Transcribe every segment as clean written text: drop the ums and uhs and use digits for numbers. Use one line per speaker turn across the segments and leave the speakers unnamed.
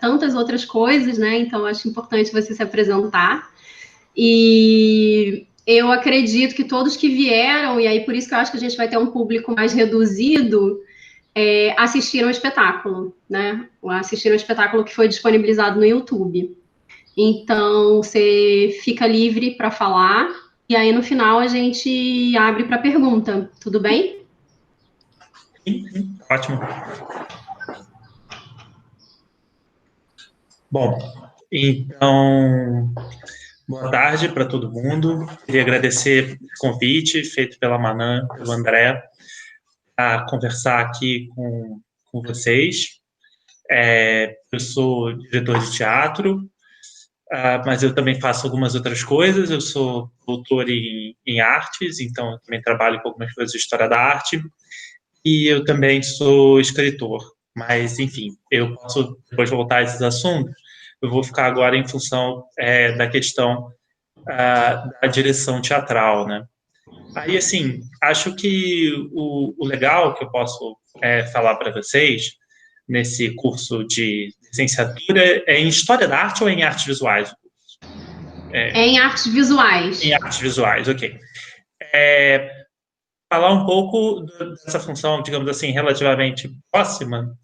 tantas outras coisas, né? Então, acho importante você se apresentar. E eu acredito que todos que vieram, e aí por isso que eu acho que a gente vai ter um público mais reduzido, assistiram o espetáculo, né? Assistiram o espetáculo que foi disponibilizado no YouTube. Então, você fica livre para falar, e aí no final a gente abre para pergunta, tudo bem?
Sim, ótimo. Bom, então, boa tarde para todo mundo. Queria agradecer o convite feito pela Manan, pelo André, a conversar aqui com vocês. Eu sou diretor de teatro, mas eu também faço algumas outras coisas. Eu sou doutor em artes, então eu também trabalho com algumas coisas de história da arte. E eu também sou escritor. Mas, enfim, eu posso depois voltar a esses assuntos. Eu vou ficar agora em função da questão da direção teatral, né? Aí, assim, acho que o legal que eu posso falar para vocês nesse curso de licenciatura é em História da Arte ou em Artes Visuais?
Em artes visuais.
Em Artes Visuais, ok. Falar um pouco dessa função, digamos assim, relativamente próxima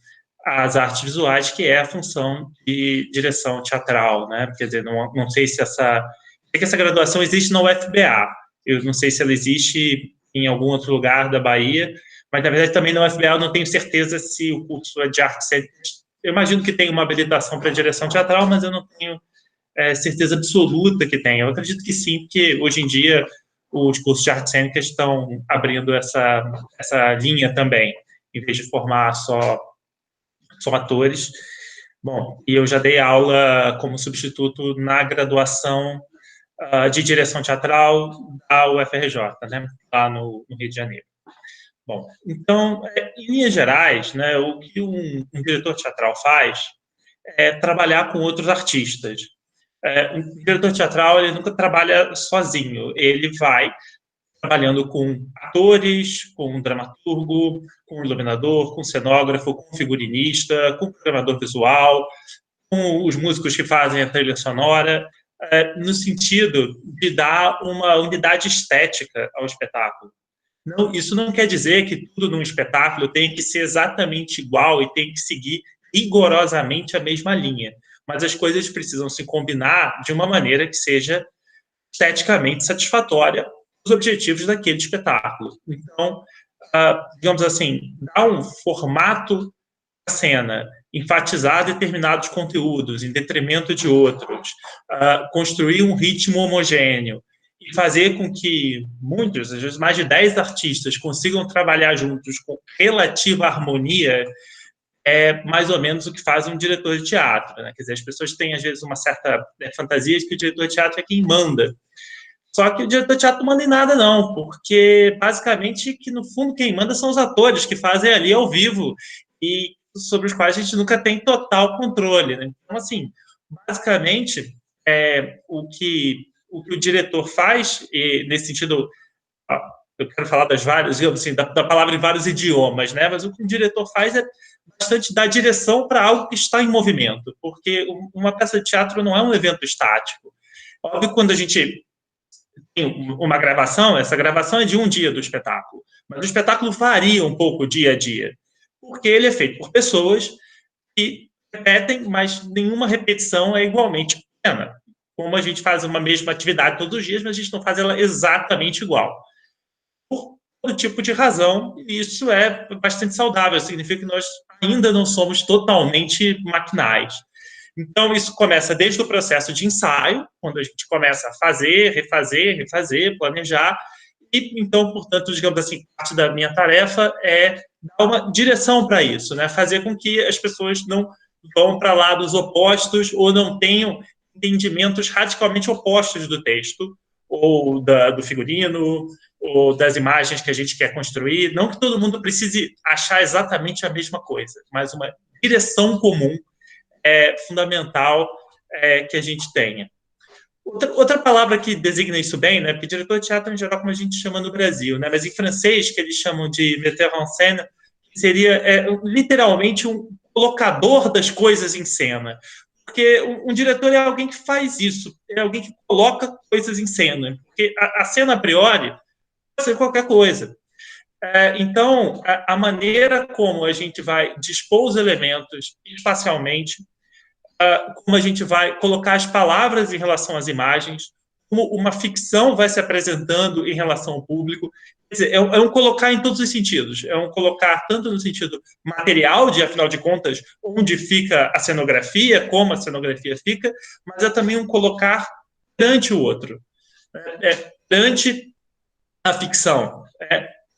às artes visuais, que é a função de direção teatral, né? Quer dizer, não sei se essa graduação existe na UFBA. Eu não sei se ela existe em algum outro lugar da Bahia, mas, na verdade, também na UFBA eu não tenho certeza se o curso é de artes cênicas. Eu imagino que tem uma habilitação para direção teatral, mas eu não tenho certeza absoluta que tem. Eu acredito que sim, porque hoje em dia os cursos de artes cênicas estão abrindo essa linha também, em vez de formar só atores. Bom, e eu já dei aula como substituto na graduação de direção teatral da UFRJ, né, lá no Rio de Janeiro. Bom, então, em linhas gerais, né, o que um diretor teatral faz é trabalhar com outros artistas. Um diretor teatral, ele nunca trabalha sozinho, ele vai trabalhando com atores, com um dramaturgo, com um iluminador, com um cenógrafo, com um figurinista, com um programador visual, com os músicos que fazem a trilha sonora, no sentido de dar uma unidade estética ao espetáculo. Não, isso não quer dizer que tudo num espetáculo tem que ser exatamente igual e tem que seguir rigorosamente a mesma linha, mas as coisas precisam se combinar de uma maneira que seja esteticamente satisfatória os objetivos daquele espetáculo. Então, digamos assim, dar um formato à cena, enfatizar determinados conteúdos em detrimento de outros, construir um ritmo homogêneo e fazer com que muitos, às vezes mais de 10 artistas, consigam trabalhar juntos com relativa harmonia, é mais ou menos o que faz um diretor de teatro, né? Quer dizer, as pessoas têm, às vezes, uma certa fantasia de que o diretor de teatro é quem manda. Só que o diretor de teatro não manda em nada, não, porque basicamente que no fundo quem manda são os atores que fazem ali ao vivo e sobre os quais a gente nunca tem total controle, né? Então, assim, basicamente, o que o diretor faz, e nesse sentido, eu quero falar das várias, digamos assim, da palavra em vários idiomas, né? Mas o que o diretor faz é bastante dar direção para algo que está em movimento, porque uma peça de teatro não é um evento estático. Óbvio que quando a gente uma gravação, essa gravação é de um dia do espetáculo, mas o espetáculo varia um pouco dia a dia, porque ele é feito por pessoas que repetem, mas nenhuma repetição é igualmente pequena. Como a gente faz uma mesma atividade todos os dias, mas a gente não faz ela exatamente igual. Por todo tipo de razão, e isso é bastante saudável, significa que nós ainda não somos totalmente maquinais. Então, isso começa desde o processo de ensaio, quando a gente começa a fazer, refazer, planejar, e então, portanto, digamos assim, parte da minha tarefa é dar uma direção para isso, né? Fazer com que as pessoas não vão para lados opostos ou não tenham entendimentos radicalmente opostos do texto, ou do figurino, ou das imagens que a gente quer construir. Não que todo mundo precise achar exatamente a mesma coisa, mas uma direção comum é fundamental que a gente tenha. Outra palavra que designa isso bem, né? Porque diretor de teatro, em geral, como a gente chama no Brasil, né? Mas em francês, que eles chamam de metteur en scène, seria literalmente um colocador das coisas em cena. Porque um diretor é alguém que faz isso, é alguém que coloca coisas em cena. Porque a cena, a priori, pode ser qualquer coisa. Então, a maneira como a gente vai dispor os elementos espacialmente, como a gente vai colocar as palavras em relação às imagens, como uma ficção vai se apresentando em relação ao público. Quer dizer, é um colocar em todos os sentidos. É um colocar tanto no sentido material, de, afinal de contas, onde fica a cenografia, como a cenografia fica, mas é também um colocar perante o outro, perante a ficção,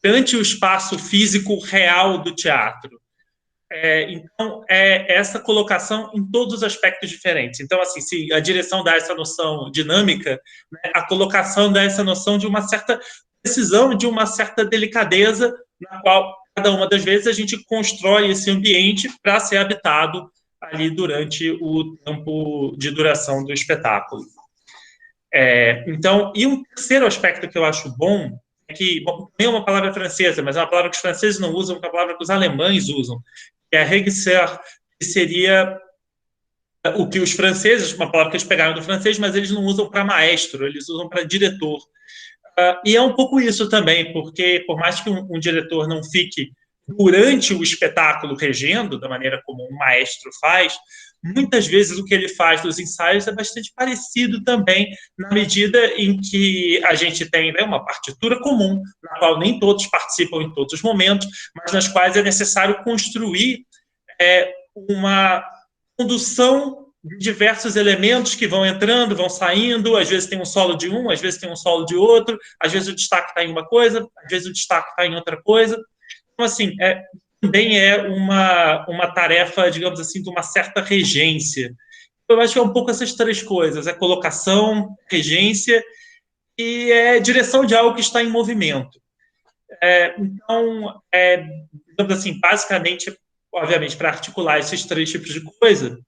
perante o espaço físico real do teatro. Então, essa colocação em todos os aspectos diferentes. Então, assim, se a direção dá essa noção dinâmica, né, a colocação dá essa noção de uma certa precisão, de uma certa delicadeza, na qual, cada uma das vezes, a gente constrói esse ambiente para ser habitado ali durante o tempo de duração do espetáculo. Então, e um terceiro aspecto que eu acho bom é que, bom, nem é uma palavra francesa, mas é uma palavra que os franceses não usam, é uma palavra que os alemães usam, que é Régisseur, que seria o que os franceses, uma palavra que eles pegaram do francês, mas eles não usam para maestro, eles usam para diretor. E é um pouco isso também, porque por mais que um diretor não fique durante o espetáculo regendo, da maneira como um maestro faz, muitas vezes o que ele faz nos ensaios é bastante parecido também, na medida em que a gente tem, né, uma partitura comum, na qual nem todos participam em todos os momentos, mas nas quais é necessário construir uma condução de diversos elementos que vão entrando, vão saindo, às vezes tem um solo de um, às vezes tem um solo de outro, às vezes o destaque está em uma coisa, às vezes o destaque está em outra coisa. Então, assim, também é uma tarefa, digamos assim, de uma certa regência. Eu acho que é um pouco essas três coisas, colocação, regência e direção de algo que está em movimento. Então, digamos assim, basicamente, obviamente, para articular esses três tipos de coisa,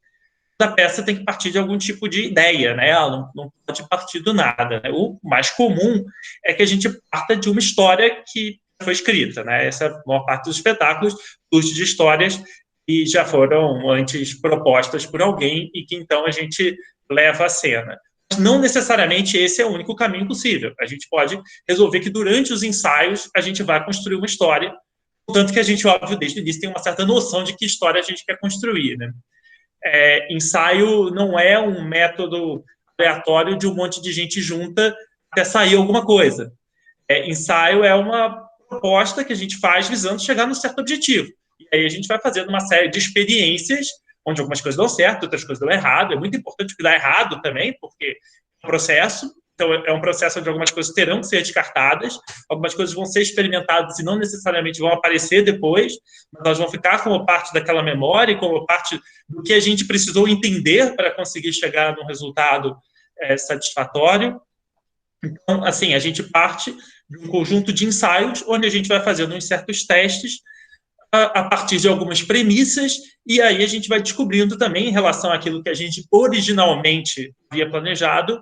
a peça tem que partir de algum tipo de ideia, né? Ela não pode partir do nada, né? O mais comum é que a gente parta de uma história que foi escrita, né? Essa é a maior parte dos espetáculos surge de histórias que já foram antes propostas por alguém e que então a gente leva à cena. Mas não necessariamente esse é o único caminho possível. A gente pode resolver que durante os ensaios a gente vai construir uma história, tanto que a gente, óbvio, desde o início tem uma certa noção de que história a gente quer construir, né? Ensaio não é um método aleatório de um monte de gente junta até sair alguma coisa. Ensaio é uma proposta que a gente faz visando chegar num certo objetivo. E aí a gente vai fazendo uma série de experiências, onde algumas coisas dão certo, outras coisas dão errado. É muito importante que dá errado também, porque é um processo. Então, é um processo onde algumas coisas terão que ser descartadas, algumas coisas vão ser experimentadas e não necessariamente vão aparecer depois, mas elas vão ficar como parte daquela memória e como parte do que a gente precisou entender para conseguir chegar num resultado satisfatório. Então, assim, a gente parte de um conjunto de ensaios onde a gente vai fazendo uns certos testes a partir de algumas premissas e aí a gente vai descobrindo também em relação àquilo que a gente originalmente havia planejado,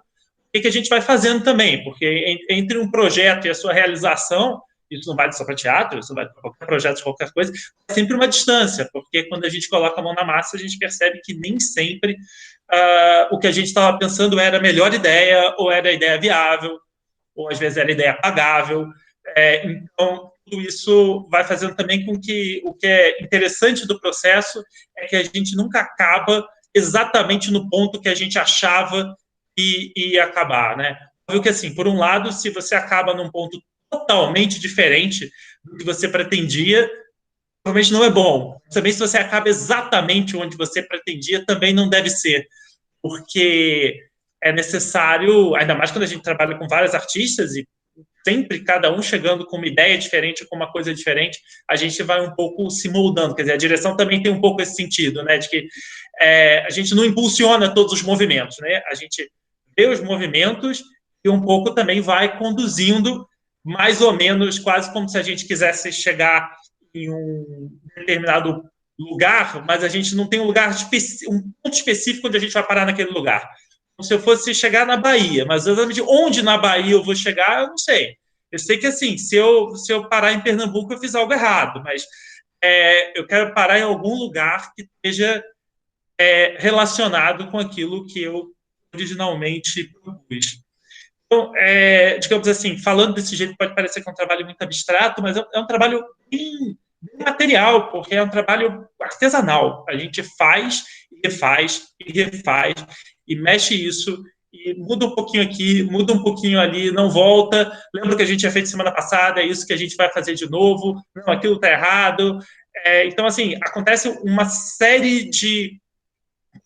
o que a gente vai fazendo também, porque entre um projeto e a sua realização, isso não vale só para teatro, isso vale para qualquer projeto, qualquer coisa, é sempre uma distância, porque quando a gente coloca a mão na massa, a gente percebe que nem sempre o que a gente estava pensando era a melhor ideia, ou era a ideia viável, ou às vezes era a ideia pagável. Então, tudo isso vai fazendo também com que o que é interessante do processo é que a gente nunca acaba exatamente no ponto que a gente achava e acabar, né? Óbvio que, assim, por um lado, se você acaba num ponto totalmente diferente do que você pretendia, provavelmente não é bom. Também se você acaba exatamente onde você pretendia, também não deve ser, porque é necessário, ainda mais quando a gente trabalha com vários artistas e sempre cada um chegando com uma ideia diferente, com uma coisa diferente, a gente vai um pouco se moldando. Quer dizer, a direção também tem um pouco esse sentido, né? De que a gente não impulsiona todos os movimentos, né? A gente vê os movimentos e um pouco também vai conduzindo, mais ou menos, quase como se a gente quisesse chegar em um determinado lugar, mas a gente não tem um ponto específico onde a gente vai parar naquele lugar. Então, se eu fosse chegar na Bahia, mas exatamente onde na Bahia eu vou chegar, eu não sei. Eu sei que, assim, se eu parar em Pernambuco, eu fiz algo errado, mas eu quero parar em algum lugar que esteja relacionado com aquilo que eu originalmente propus. Então, digamos assim, falando desse jeito pode parecer que é um trabalho muito abstrato, mas é um trabalho bem material, porque é um trabalho artesanal. A gente faz e refaz e mexe isso e muda um pouquinho aqui, muda um pouquinho ali, não volta. Lembra que a gente tinha feito semana passada, é isso que a gente vai fazer de novo. Não, aquilo está errado. Então, assim, acontece uma série de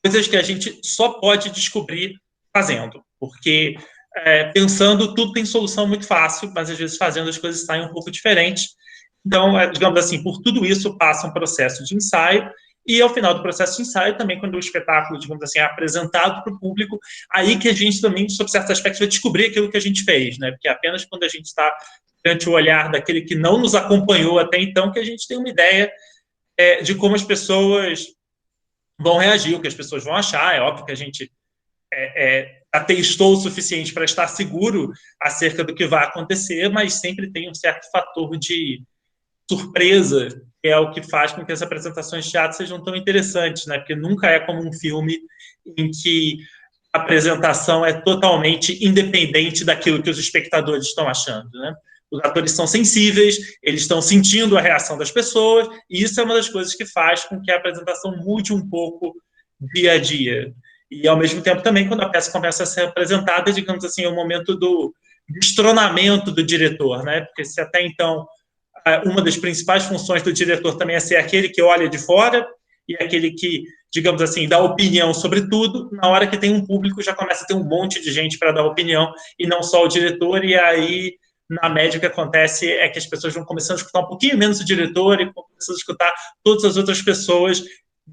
coisas que a gente só pode descobrir fazendo, porque pensando tudo tem solução muito fácil, mas às vezes fazendo as coisas saem um pouco diferentes. Então, digamos assim, por tudo isso passa um processo de ensaio, e ao final do processo de ensaio, também quando o espetáculo, digamos assim, é apresentado para o público, aí que a gente também, sob certos aspectos, vai descobrir aquilo que a gente fez, né? Porque apenas quando a gente está perante o olhar daquele que não nos acompanhou até então, que a gente tem uma ideia de como as pessoas vão reagir, o que as pessoas vão achar. É óbvio que a gente atestou o suficiente para estar seguro acerca do que vai acontecer, mas sempre tem um certo fator de surpresa, que é o que faz com que as apresentações de teatro sejam tão interessantes, né? Porque nunca é como um filme em que a apresentação é totalmente independente daquilo que os espectadores estão achando, né? Os atores são sensíveis, eles estão sentindo a reação das pessoas, e isso é uma das coisas que faz com que a apresentação mude um pouco dia a dia. E, ao mesmo tempo, também, quando a peça começa a ser apresentada, digamos assim, é o momento do destronamento do diretor, né? Porque se até então uma das principais funções do diretor também é ser aquele que olha de fora e aquele que, digamos assim, dá opinião sobre tudo, na hora que tem um público já começa a ter um monte de gente para dar opinião e não só o diretor, e aí, na média, o que acontece é que as pessoas vão começando a escutar um pouquinho menos o diretor e começando a escutar todas as outras pessoas,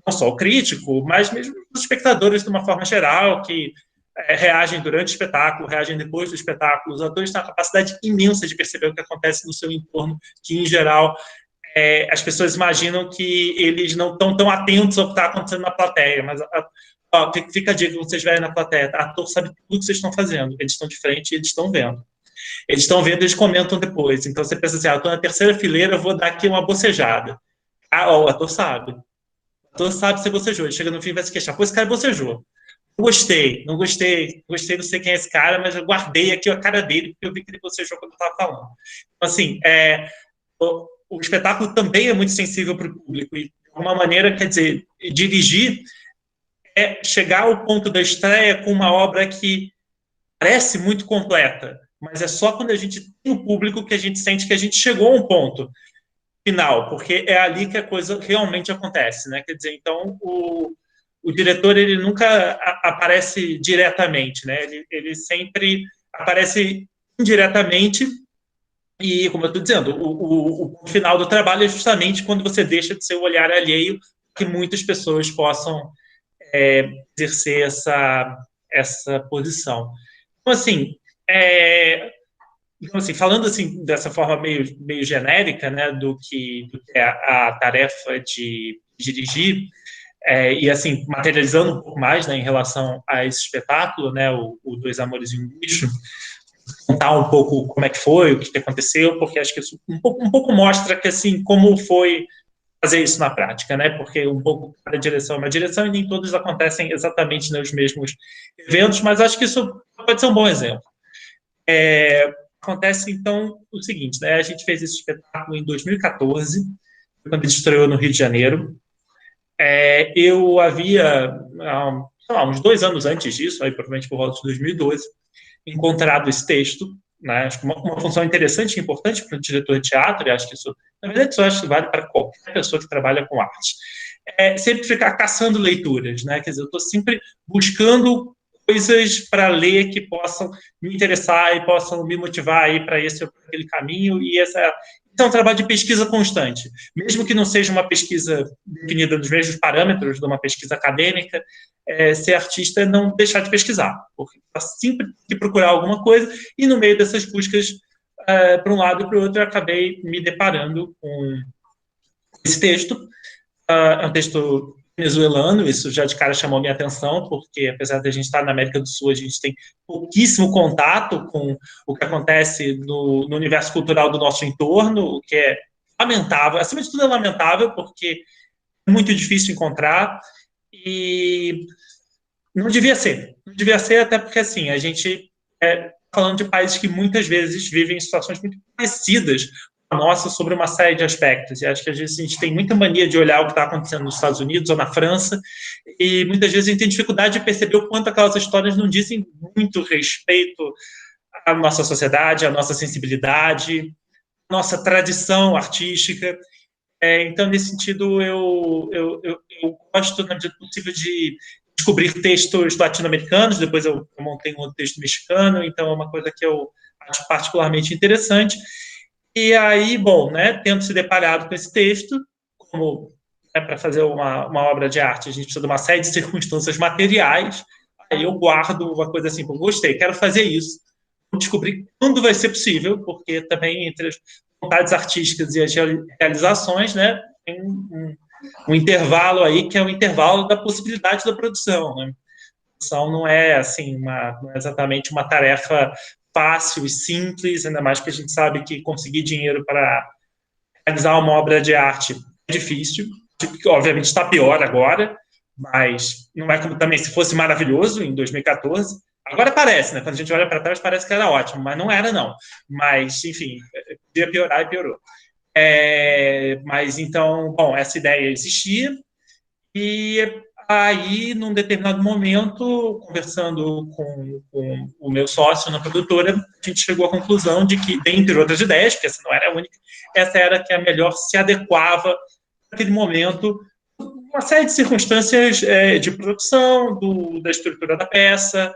não só o crítico, mas mesmo os espectadores de uma forma geral, que reagem durante o espetáculo, reagem depois do espetáculo. Os atores têm uma capacidade imensa de perceber o que acontece no seu entorno, que, em geral, as pessoas imaginam que eles não estão tão atentos ao que está acontecendo na plateia, mas fica a dica que vocês verem na plateia, o ator sabe tudo que vocês estão fazendo, eles estão de frente e eles estão vendo. Eles estão vendo e eles comentam depois. Então, você pensa assim, eu estou na terceira fileira, eu vou dar aqui uma bocejada. O ator sabe. O ator sabe se bocejou. Ele chega no fim e vai se queixar. Pô, esse cara bocejou. Não gostei, não sei quem é esse cara, mas eu guardei aqui a cara dele, porque eu vi que ele bocejou quando eu estava falando. Então, assim, o espetáculo também é muito sensível para o público, e, de alguma maneira, quer dizer, dirigir é chegar ao ponto da estreia com uma obra que parece muito completa, mas é só quando a gente tem o público que a gente sente que a gente chegou a um ponto final, porque é ali que a coisa realmente acontece, né? Quer dizer, então, o diretor, ele nunca aparece diretamente, né? Ele sempre aparece indiretamente e, como eu estou dizendo, o final do trabalho é justamente quando você deixa de ser o olhar alheio, que muitas pessoas possam exercer essa posição. Então, assim, falando assim dessa forma meio genérica, né, do que é a tarefa de dirigir, e assim, materializando um pouco mais, né, em relação a esse espetáculo, né, o Dois Amores e um Bicho, contar um pouco como é que foi, o que aconteceu, porque acho que isso um pouco mostra que, assim, como foi fazer isso na prática, né, porque um pouco cada direção é uma direção e nem todos acontecem exatamente nos mesmos eventos, mas acho que isso pode ser um bom exemplo. Acontece, então, o seguinte, né, a gente fez esse espetáculo em 2014, quando ele estreou no Rio de Janeiro. Eu havia, sei lá, uns 2 anos antes disso, aí provavelmente por volta de 2012, encontrado esse texto, né, acho que uma função interessante e importante para o diretor de teatro, e acho que isso, na verdade, isso eu acho que vale para qualquer pessoa que trabalha com arte, sempre ficar caçando leituras, né, quer dizer, eu estou sempre buscando coisas para ler que possam me interessar e possam me motivar a ir para esse ou para aquele caminho, e esse é um trabalho de pesquisa constante. Mesmo que não seja uma pesquisa definida nos mesmos parâmetros de uma pesquisa acadêmica, ser artista é não deixar de pesquisar, porque sempre que procurar alguma coisa, e no meio dessas buscas, para um lado e para o outro, eu acabei me deparando com esse texto. É um texto venezuelano, isso já de cara chamou minha atenção, porque apesar de a gente estar na América do Sul, a gente tem pouquíssimo contato com o que acontece no universo cultural do nosso entorno, o que é lamentável. Acima de tudo é lamentável, porque é muito difícil encontrar e não devia ser. Não devia ser, até porque, assim, a gente falando de países que muitas vezes vivem em situações muito parecidas com a nossa sobre uma série de aspectos. E acho que às vezes a gente tem muita mania de olhar o que está acontecendo nos Estados Unidos ou na França, e muitas vezes a gente tem dificuldade de perceber o quanto aquelas histórias não dizem muito respeito à nossa sociedade, à nossa sensibilidade, à nossa tradição artística. Então, nesse sentido, eu gosto, na medida do possível, de descobrir textos latino-americanos, depois eu montei um outro texto mexicano, então é uma coisa que eu acho particularmente interessante. E aí, bom, né, tendo se deparado com esse texto, como para fazer uma obra de arte, a gente precisa de uma série de circunstâncias materiais, aí eu guardo uma coisa assim, gostei, quero fazer isso, vou descobrir quando vai ser possível, porque também entre as vontades artísticas e as realizações, né, tem um intervalo aí que é o intervalo da possibilidade da produção, né? A produção não é assim não é exatamente uma tarefa fácil e simples, ainda mais que a gente sabe que conseguir dinheiro para realizar uma obra de arte é difícil, que obviamente está pior agora, mas não é como também se fosse maravilhoso em 2014. Agora parece, né? Quando a gente olha para trás parece que era ótimo, mas não era, não. Mas, enfim, podia piorar e piorou. Mas então, bom, essa ideia existia, e aí, num determinado momento, conversando com o meu sócio na produtora, a gente chegou à conclusão de que, dentre outras ideias, porque essa não era a única, essa era que a melhor se adequava naquele momento, uma série de circunstâncias de produção, da estrutura da peça,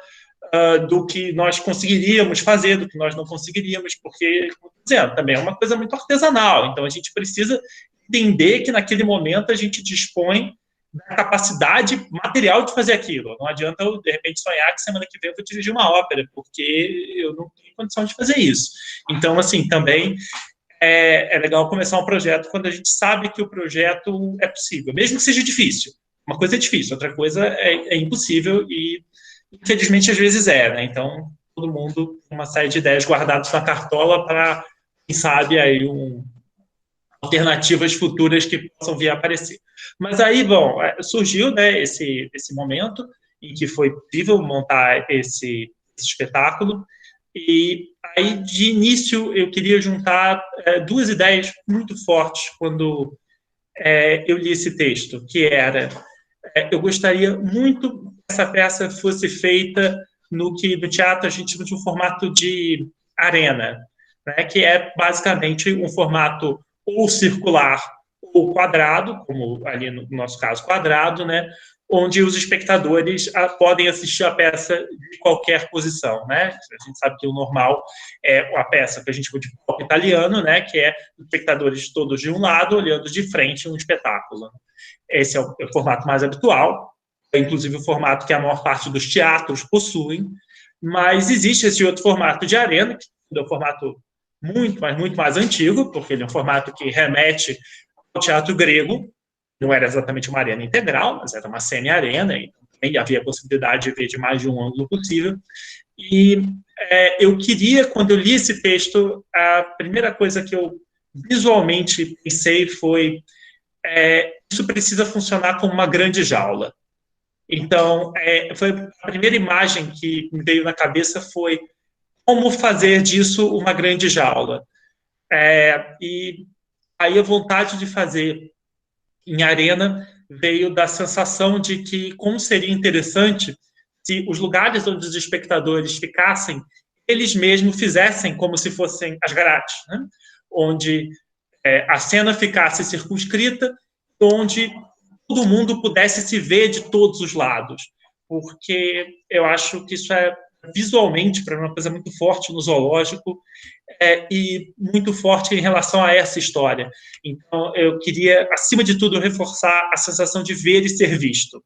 do que nós conseguiríamos fazer, do que nós não conseguiríamos, porque, como dizendo, também é uma coisa muito artesanal, então a gente precisa entender que naquele momento a gente dispõe da capacidade material de fazer aquilo. Não adianta eu, de repente, sonhar que semana que vem eu vou dirigir uma ópera, porque eu não tenho condição de fazer isso. Então, assim, também é legal começar um projeto quando a gente sabe que o projeto é possível, mesmo que seja difícil. Uma coisa é difícil, outra coisa é impossível e, infelizmente, às vezes né? Então, todo mundo com uma série de ideias guardadas na cartola para, quem sabe, aí alternativas futuras que possam vir a aparecer. Mas aí, bom, surgiu, né, esse momento em que foi possível montar esse espetáculo, e aí, de início, eu queria juntar duas ideias muito fortes quando eu li esse texto, que era, eu gostaria muito que essa peça fosse feita no teatro a gente chama de um formato de arena, né, que é basicamente um formato ou circular ou quadrado, como ali no nosso caso quadrado, né, onde os espectadores podem assistir a peça de qualquer posição, né? A gente sabe que o normal é a peça que a gente chama de pop italiano, né, que é os espectadores todos de um lado olhando de frente um espetáculo. Esse é o formato mais habitual, é inclusive o formato que a maior parte dos teatros possuem, mas existe esse outro formato de arena, que é um formato muito mais antigo, porque ele é um formato que remete ao teatro grego, não era exatamente uma arena integral, mas era uma semi-arena, e também havia a possibilidade de ver de mais de um ângulo possível. E eu queria, quando eu li esse texto, a primeira coisa que eu visualmente pensei foi isso precisa funcionar como uma grande jaula. Então, foi a primeira imagem que me veio na cabeça foi como fazer disso uma grande jaula. E aí a vontade de fazer em arena veio da sensação de que como seria interessante se os lugares onde os espectadores ficassem, eles mesmos fizessem como se fossem as grades, né? Onde a cena ficasse circunscrita, onde todo mundo pudesse se ver de todos os lados, porque eu acho que isso visualmente, para mim, uma coisa muito forte no zoológico e muito forte em relação a essa história. Então, eu queria, acima de tudo, reforçar a sensação de ver e ser visto.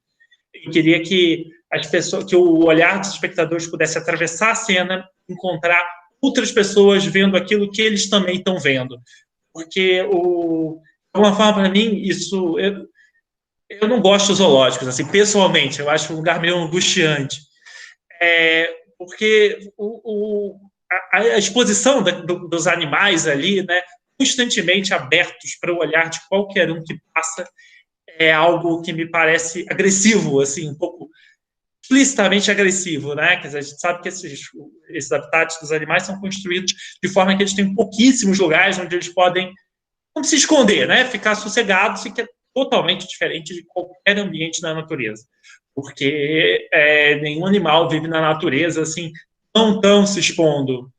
Eu queria que que o olhar dos espectadores pudesse atravessar a cena, encontrar outras pessoas vendo aquilo que eles também estão vendo. Porque, de alguma forma, para mim, isso... Eu não gosto de zoológicos, assim, pessoalmente, eu acho um lugar meio angustiante. Porque a exposição dos animais ali, né, constantemente abertos para o olhar de qualquer um que passa, é algo que me parece agressivo, assim, um pouco explicitamente agressivo, né? Quer dizer, a gente sabe que esses habitats dos animais são construídos de forma que eles têm pouquíssimos lugares onde eles podem se esconder, né? Ficar sossegados, e que é totalmente diferente de qualquer ambiente da natureza. Porque nenhum animal vive na natureza assim, não tão se expondo.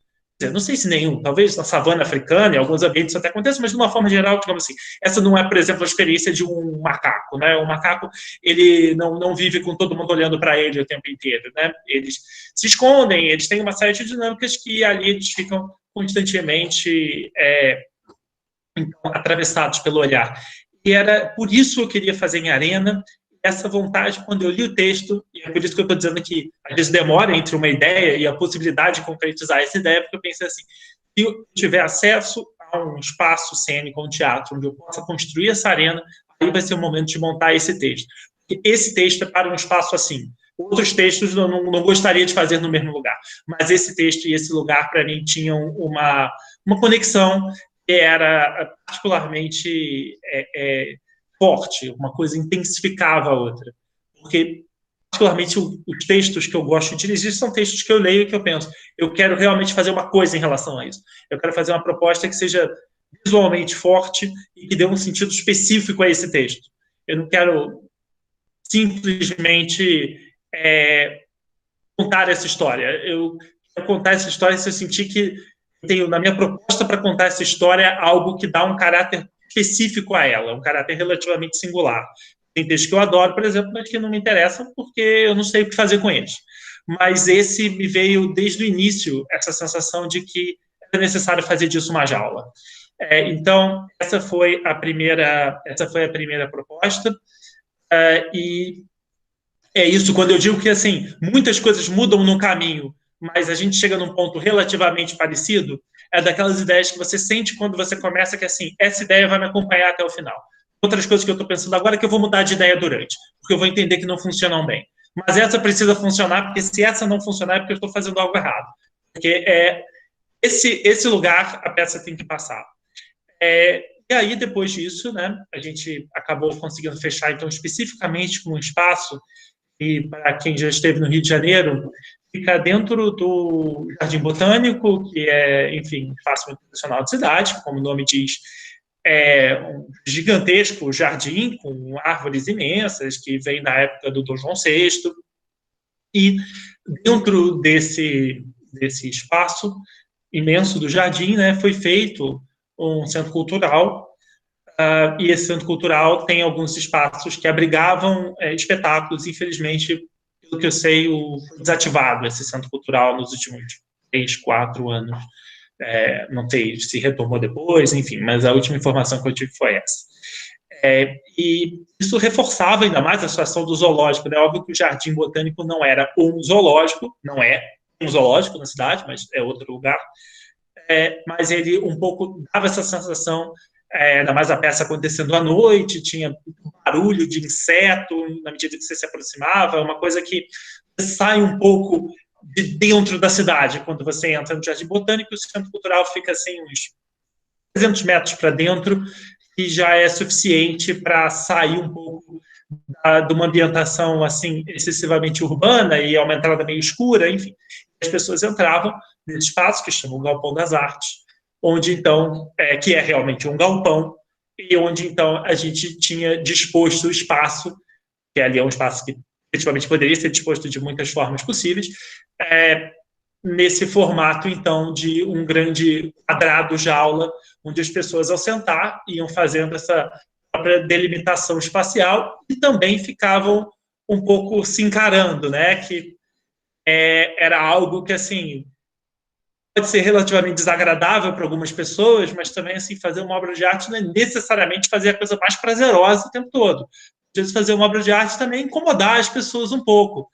Não sei se nenhum, talvez na savana africana, em alguns ambientes isso até acontece, mas de uma forma geral, digamos assim, essa não é, por exemplo, a experiência de um macaco, né? O macaco, ele não vive com todo mundo olhando para ele o tempo inteiro, né? Eles se escondem, eles têm uma série de dinâmicas que ali eles ficam constantemente então, atravessados pelo olhar. E era por isso que eu queria fazer em arena. Essa vontade, quando eu li o texto, e é por isso que eu estou dizendo que às vezes demora entre uma ideia e a possibilidade de concretizar essa ideia, porque eu pensei assim, se eu tiver acesso a um espaço cênico, um teatro, onde eu possa construir essa arena, aí vai ser o momento de montar esse texto. Porque esse texto é para um espaço assim. Outros textos eu não gostaria de fazer no mesmo lugar, mas esse texto e esse lugar, para mim, tinham uma conexão que era particularmente forte, uma coisa intensificava a outra. Porque, particularmente, os textos que eu gosto de dirigir são textos que eu leio e que eu penso, eu quero realmente fazer uma coisa em relação a isso. Eu quero fazer uma proposta que seja visualmente forte e que dê um sentido específico a esse texto. Eu não quero simplesmente contar essa história. Eu quero contar essa história se eu sentir que tenho, na minha proposta para contar essa história, algo que dá um caráter específico a ela, um caráter relativamente singular. Tem textos que eu adoro, por exemplo, mas que não me interessam porque eu não sei o que fazer com eles. Mas esse me veio desde o início, essa sensação de que era necessário fazer disso uma jaula. Então, essa foi a primeira proposta. E é isso, quando eu digo que assim, muitas coisas mudam no caminho, mas a gente chega num ponto relativamente parecido, é daquelas ideias que você sente quando você começa que, assim, essa ideia vai me acompanhar até o final. Outras coisas que eu estou pensando agora é que eu vou mudar de ideia durante, porque eu vou entender que não funcionam bem. Mas essa precisa funcionar, porque se essa não funcionar é porque eu estou fazendo algo errado. Porque esse lugar a peça tem que passar. E aí, depois disso, né, a gente acabou conseguindo fechar, então, especificamente com um espaço, e para quem já esteve no Rio de Janeiro, fica dentro do Jardim Botânico, que é, enfim, um espaço muito tradicional da cidade, como o nome diz, é um gigantesco jardim com árvores imensas, que vem da época do Dom João VI, e dentro desse espaço imenso do jardim, né, foi feito um centro cultural, e esse centro cultural tem alguns espaços que abrigavam espetáculos. Infelizmente, pelo que eu sei, foi desativado esse centro cultural nos últimos 3, 4 anos. Não sei se retomou depois, enfim, mas a última informação que eu tive foi essa. E isso reforçava ainda mais a situação do zoológico, né? Óbvio que o Jardim Botânico não era um zoológico, não é um zoológico na cidade, mas é outro lugar. Mas ele um pouco dava essa sensação, ainda mais a peça acontecendo à noite, tinha barulho de inseto na medida que você se aproximava, uma coisa que sai um pouco de dentro da cidade quando você entra no Jardim Botânico. O Centro Cultural fica assim uns 300 metros para dentro, e já é suficiente para sair um pouco de uma ambientação assim excessivamente urbana e uma entrada meio escura, enfim. As pessoas entravam nesse espaço que chama o Galpão das Artes, onde então, que é realmente um galpão, e onde então a gente tinha disposto o espaço, que ali é um espaço que efetivamente poderia ser disposto de muitas formas possíveis, nesse formato então de um grande quadrado jaula, onde as pessoas ao sentar iam fazendo essa própria delimitação espacial e também ficavam um pouco se encarando, né? Que era algo que assim pode ser relativamente desagradável para algumas pessoas, mas também assim fazer uma obra de arte não é necessariamente fazer a coisa mais prazerosa o tempo todo. Às vezes fazer uma obra de arte também é incomodar as pessoas um pouco.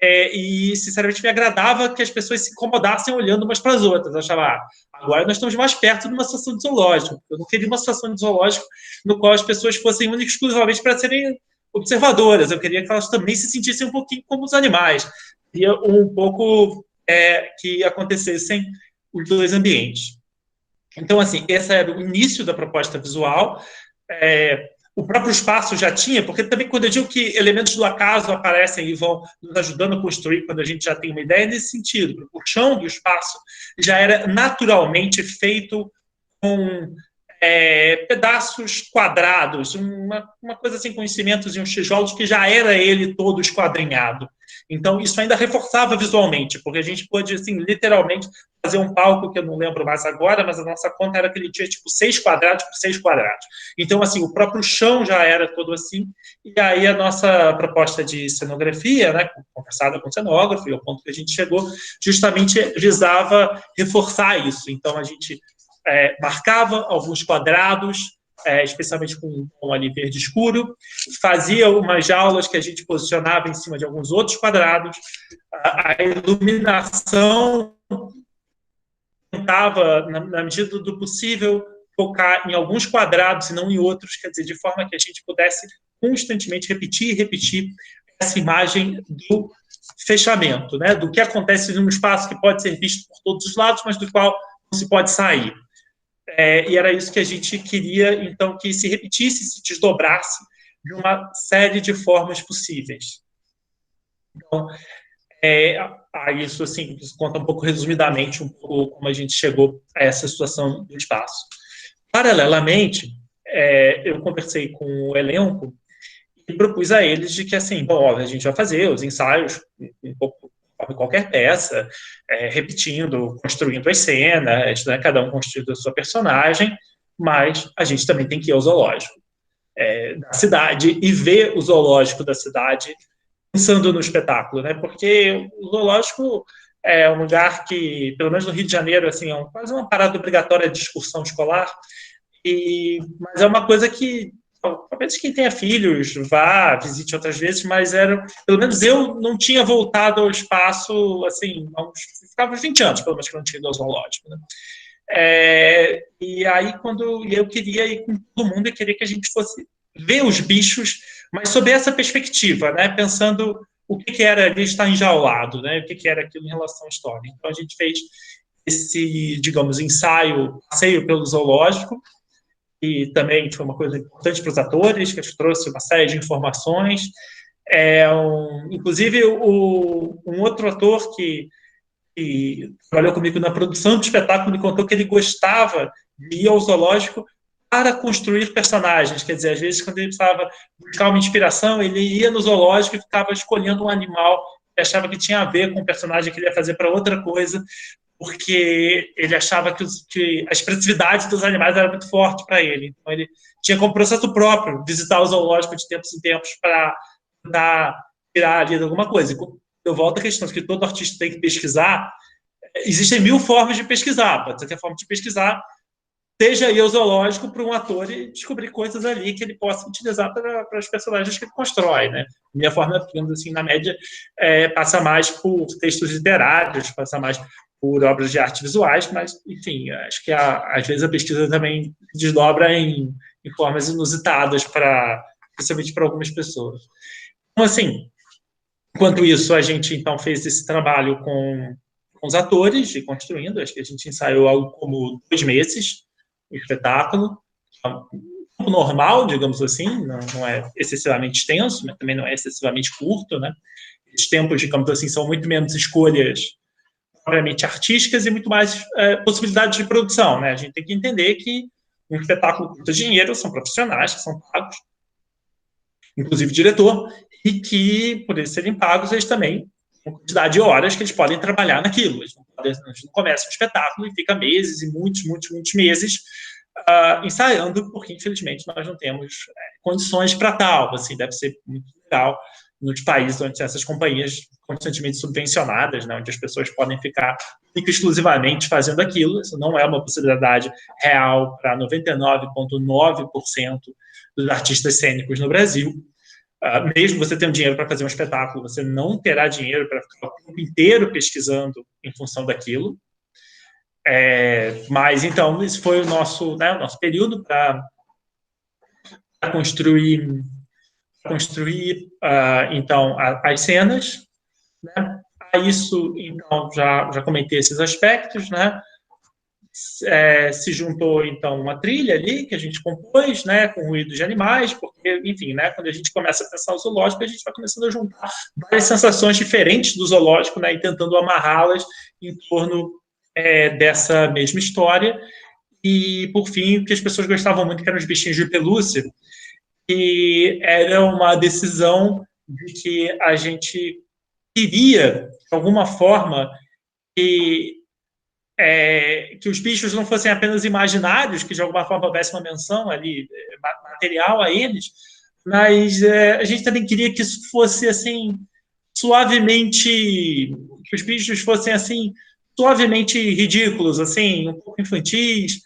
E, sinceramente, me agradava que as pessoas se incomodassem olhando umas para as outras. Eu achava, agora nós estamos mais perto de uma situação de zoológico. Eu não queria uma situação de zoológico no qual as pessoas fossem única e exclusivamente para serem observadoras. Eu queria que elas também se sentissem um pouquinho como os animais. Queria um pouco que acontecessem os dois ambientes. Então, assim, esse era o início da proposta visual. O próprio espaço já tinha, porque também quando eu digo que elementos do acaso aparecem e vão nos ajudando a construir quando a gente já tem uma ideia, nesse sentido. O chão do espaço já era naturalmente feito com pedaços quadrados, uma coisa assim com os cimentos e uns tijolos que já era ele todo esquadrinhado. Então, isso ainda reforçava visualmente, porque a gente pôde, assim, literalmente fazer um palco que eu não lembro mais agora, mas a nossa conta era que ele tinha, tipo, 6 quadrados por 6 quadrados. Então, assim, o próprio chão já era todo assim, e aí a nossa proposta de cenografia, né, conversada com o cenógrafo, e ao ponto que a gente chegou, justamente visava reforçar isso. Então, a gente marcava alguns quadrados, especialmente com um tom ali verde escuro, fazia umas jaulas que a gente posicionava em cima de alguns outros quadrados, a iluminação tentava, na medida do possível, focar em alguns quadrados e não em outros, quer dizer, de forma que a gente pudesse constantemente repetir e repetir essa imagem do fechamento, né? Do que acontece num espaço que pode ser visto por todos os lados, mas do qual não se pode sair. E era isso que a gente queria, então, que se repetisse, se desdobrasse de uma série de formas possíveis. Então, isso, assim, conta um pouco resumidamente um pouco como a gente chegou a essa situação do espaço. Paralelamente, eu conversei com o elenco e propus a eles de que, assim, bom, a gente vai fazer os ensaios um pouco como qualquer peça, repetindo, construindo as cenas, né, cada um construindo a sua personagem, mas a gente também tem que ir ao zoológico da cidade e ver o zoológico da cidade pensando no espetáculo, né? Porque o zoológico é um lugar que, pelo menos no Rio de Janeiro, assim, é quase uma parada obrigatória de excursão escolar, mas é uma coisa que talvez quem tenha filhos vá, visite outras vezes, mas pelo menos eu não tinha voltado ao espaço, assim, ficava uns 20 anos, pelo menos, que eu não tinha ido ao zoológico, né? E aí, quando eu queria ir com todo mundo, eu queria que a gente fosse ver os bichos, mas sob essa perspectiva, né? Pensando o que era ali estar enjaulado, né? O que era aquilo em relação à história. Então, a gente fez esse, digamos, ensaio, passeio pelo zoológico, e também foi uma coisa importante para os atores, que a gente trouxe uma série de informações. Inclusive, um outro ator que trabalhou comigo na produção do espetáculo me contou que ele gostava de ir ao zoológico para construir personagens. Quer dizer, às vezes, quando ele precisava buscar uma inspiração, ele ia no zoológico e ficava escolhendo um animal que achava que tinha a ver com o personagem que ele ia fazer para outra coisa, porque ele achava que a expressividade dos animais era muito forte para ele. Então, ele tinha como processo próprio visitar o zoológico de tempos em tempos para tentar tirar ali alguma coisa. Eu volto à questão de que todo artista tem que pesquisar. Existem 1000 formas de pesquisar. Pode ser que a forma de pesquisar seja ir ao zoológico para um ator e descobrir coisas ali que ele possa utilizar para os personagens que ele constrói, né? Minha forma, digamos assim, na média, passa mais por textos literários, passa mais por obras de arte visuais, mas, enfim, acho que às vezes a pesquisa também desdobra em formas inusitadas, especialmente para algumas pessoas. Então, assim, enquanto isso, a gente, então, fez esse trabalho com os atores, de construindo, acho que a gente ensaiou algo como 2 meses, o espetáculo, normal, digamos assim, não é excessivamente extenso, mas também não é excessivamente curto, né? Os tempos, digamos assim, são muito menos escolhas propriamente artísticas e muito mais possibilidades de produção, né? A gente tem que entender que um espetáculo custa dinheiro, são profissionais que são pagos, inclusive o diretor, e que, por eles serem pagos, eles também têm uma quantidade de horas que eles podem trabalhar naquilo. Eles não começam um espetáculo e fica meses e muitos meses ensaiando, porque, infelizmente, nós não temos condições para tal. Assim, deve ser muito legal nos países onde essas companhias constantemente subvencionadas, né, onde as pessoas podem ficar exclusivamente fazendo aquilo. Isso não é uma possibilidade real para 99,9% dos artistas cênicos no Brasil. Mesmo você tendo dinheiro para fazer um espetáculo, você não terá dinheiro para ficar o tempo inteiro pesquisando em função daquilo. Mas, então, esse foi o nosso período para construir então, as cenas, né? A isso, então, já comentei esses aspectos, né? se juntou, então, uma trilha ali que a gente compôs, né, com ruídos de animais, porque, enfim, né, quando a gente começa a pensar o zoológico, a gente vai começando a juntar várias sensações diferentes do zoológico, né, e tentando amarrá-las em torno dessa mesma história. E, por fim, o que as pessoas gostavam muito, que eram os bichinhos de pelúcia, e era uma decisão de que a gente queria, de alguma forma, que os bichos não fossem apenas imaginários, que de alguma forma houvesse uma menção ali material a eles, mas a gente também queria que isso fosse assim suavemente, que os bichos fossem assim suavemente ridículos, assim, um pouco infantis,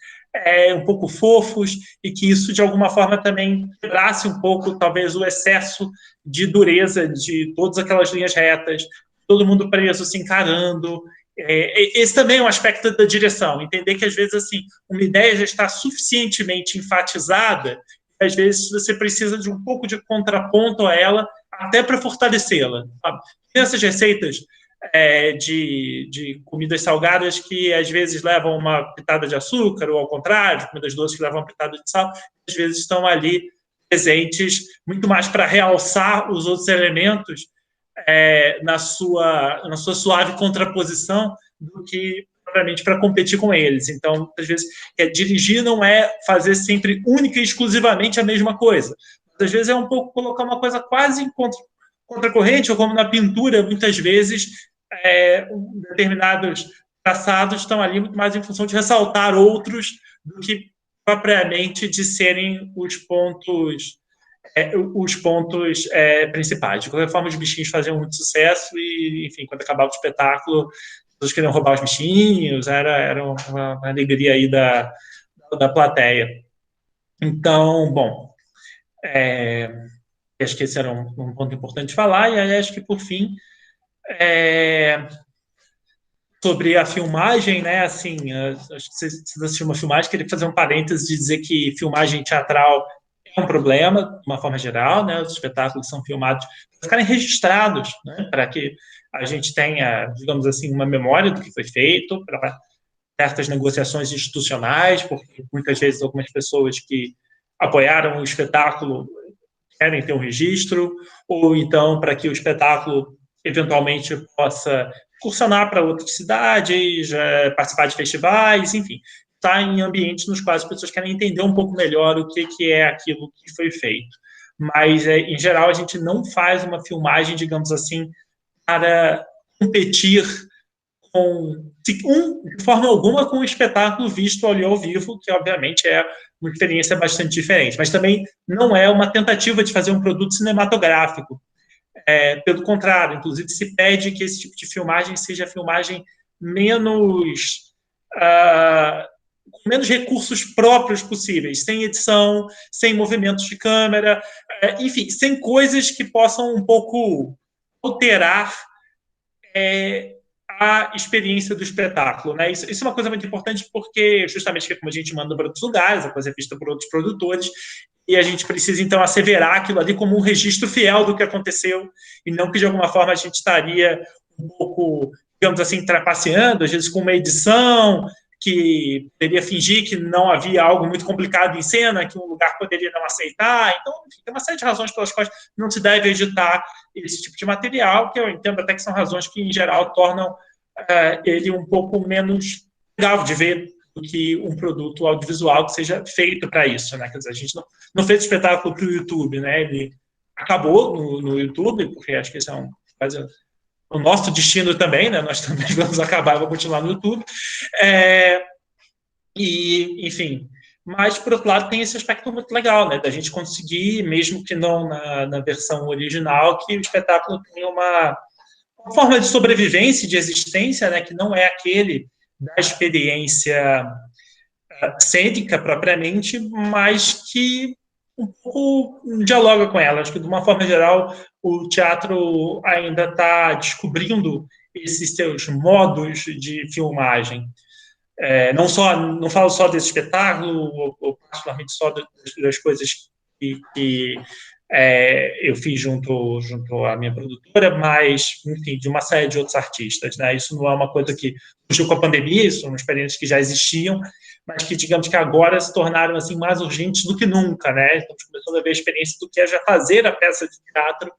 um pouco fofos, e que isso de alguma forma também quebrasse um pouco talvez o excesso de dureza de todas aquelas linhas retas, todo mundo preso se encarando. Esse também é um aspecto da direção, entender que às vezes assim uma ideia já está suficientemente enfatizada, às vezes você precisa de um pouco de contraponto a ela até para fortalecê-la. Tem essas receitas de comidas salgadas que às vezes levam uma pitada de açúcar, ou ao contrário, comidas doces que levam uma pitada de sal, às vezes estão ali presentes muito mais para realçar os outros elementos na sua suave contraposição do que propriamente para competir com eles. Então, às vezes, dirigir não é fazer sempre única e exclusivamente a mesma coisa. Mas, às vezes, é um pouco colocar uma coisa quase em contracorrente, ou como na pintura, muitas vezes, determinados traçados estão ali muito mais em função de ressaltar outros do que propriamente de serem os pontos principais. De qualquer forma, os bichinhos faziam muito sucesso e, enfim, quando acabava o espetáculo, todos queriam roubar os bichinhos, era uma alegria aí da plateia. Então, bom, acho que esse era um ponto importante de falar, e aí acho que, por fim, sobre a filmagem, né, assim, acho que vocês assistiram uma filmagem, queria fazer um parênteses de dizer que filmagem teatral é um problema, de uma forma geral, né, os espetáculos são filmados para ficarem registrados, né, para que a gente tenha, digamos assim, uma memória do que foi feito, para certas negociações institucionais, porque muitas vezes algumas pessoas que apoiaram o espetáculo querem ter um registro, ou então para que o espetáculo eventualmente possa excursionar para outras cidades, participar de festivais, enfim, estar em ambientes nos quais as pessoas querem entender um pouco melhor o que é aquilo que foi feito. Mas, em geral, a gente não faz uma filmagem, digamos assim, para competir de forma alguma com o espetáculo visto ali ao vivo, que obviamente é uma experiência bastante diferente, mas também não é uma tentativa de fazer um produto cinematográfico. Pelo contrário, inclusive se pede que esse tipo de filmagem seja filmagem com menos recursos próprios possíveis, sem edição, sem movimentos de câmera, enfim, sem coisas que possam um pouco alterar a experiência do espetáculo, né? Isso é uma coisa muito importante porque, justamente, como a gente manda para outros lugares, a coisa é vista por outros produtores, e a gente precisa, então, asseverar aquilo ali como um registro fiel do que aconteceu, e não que, de alguma forma, a gente estaria um pouco, digamos assim, trapaceando, às vezes com uma edição que poderia fingir que não havia algo muito complicado em cena, que um lugar poderia não aceitar. Então, tem uma série de razões pelas quais não se deve editar esse tipo de material, que eu entendo até que são razões que, em geral, tornam ele um pouco menos legal de ver do que um produto audiovisual que seja feito para isso, né? Quer dizer, a gente não fez espetáculo para o YouTube, né? Ele acabou no YouTube, porque acho que esse é o nosso destino também, né? Nós também vamos acabar, vamos continuar no YouTube. E, enfim, mas, por outro lado, tem esse aspecto muito legal, né? Da gente conseguir, mesmo que não na versão original, que o espetáculo tenha uma forma de sobrevivência, de existência, né? Que não é aquele da experiência cênica propriamente, mas que um pouco dialoga com ela. Acho que, de uma forma geral, o teatro ainda está descobrindo esses seus modos de filmagem. Não falo só desse espetáculo, ou particularmente só das coisas que eu fiz junto à minha produtora, mas, enfim, de uma série de outros artistas, né? Isso não é uma coisa que surgiu com a pandemia, isso são experiências que já existiam, mas que, digamos que agora se tornaram, assim, mais urgentes do que nunca, né? Estamos começando a ver a experiência do que é já fazer a peça de teatro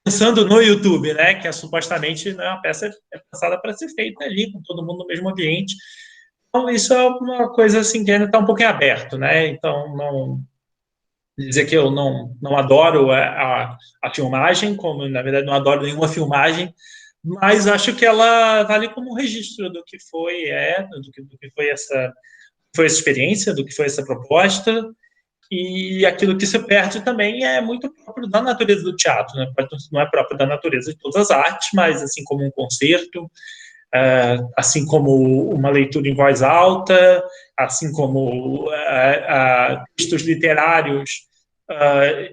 pensando no YouTube, né? Que supostamente, né, a peça é pensada para ser feita ali, com todo mundo no mesmo ambiente. Então, isso é uma coisa, assim, que ainda está um pouquinho aberto, né? Então, não dizer que eu não adoro a filmagem, como, na verdade, não adoro nenhuma filmagem, mas acho que ela vale como um registro do que foi, do que foi essa experiência, do que foi essa proposta, e aquilo que se perde também é muito próprio da natureza do teatro, né? Não é próprio da natureza de todas as artes, mas assim como um concerto, assim como uma leitura em voz alta, assim como textos literários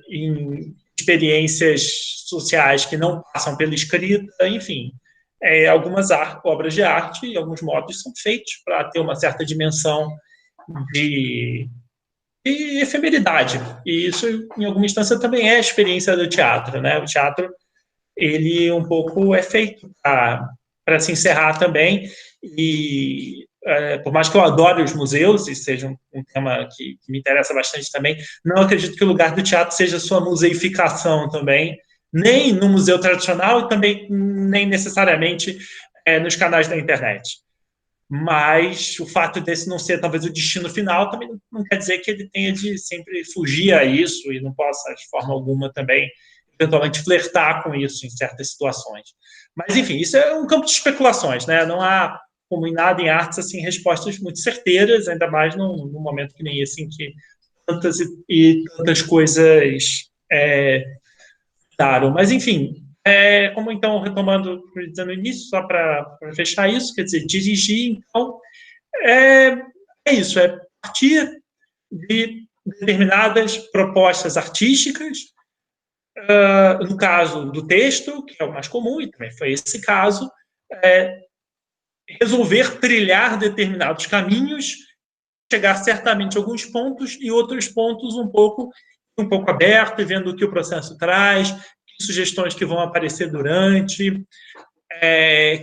em experiências sociais que não passam pela escrita, enfim. Algumas obras de arte e alguns modos são feitos para ter uma certa dimensão de efemeridade. E isso, em alguma instância, também é a experiência do teatro, né? O teatro, ele um pouco é feito para se encerrar também. E por mais que eu adore os museus, e seja um tema que me interessa bastante também, não acredito que o lugar do teatro seja a sua museificação também, nem no museu tradicional e também nem necessariamente nos canais da internet. Mas o fato desse não ser talvez o destino final também não quer dizer que ele tenha de sempre fugir a isso e não possa, de forma alguma, também eventualmente flertar com isso em certas situações. Mas, enfim, isso é um campo de especulações, né? Não há, como em nada em artes, assim, respostas muito certeiras, ainda mais num momento que nem esse, em que tantas e tantas coisas daram. Mas, enfim, como então, retomando no início, só para fechar isso, quer dizer, dirigir, então, é isso, é partir de determinadas propostas artísticas, no caso do texto, que é o mais comum, e também foi esse caso, resolver trilhar determinados caminhos, chegar certamente a alguns pontos e outros pontos um pouco aberto, e vendo o que o processo traz, sugestões que vão aparecer durante,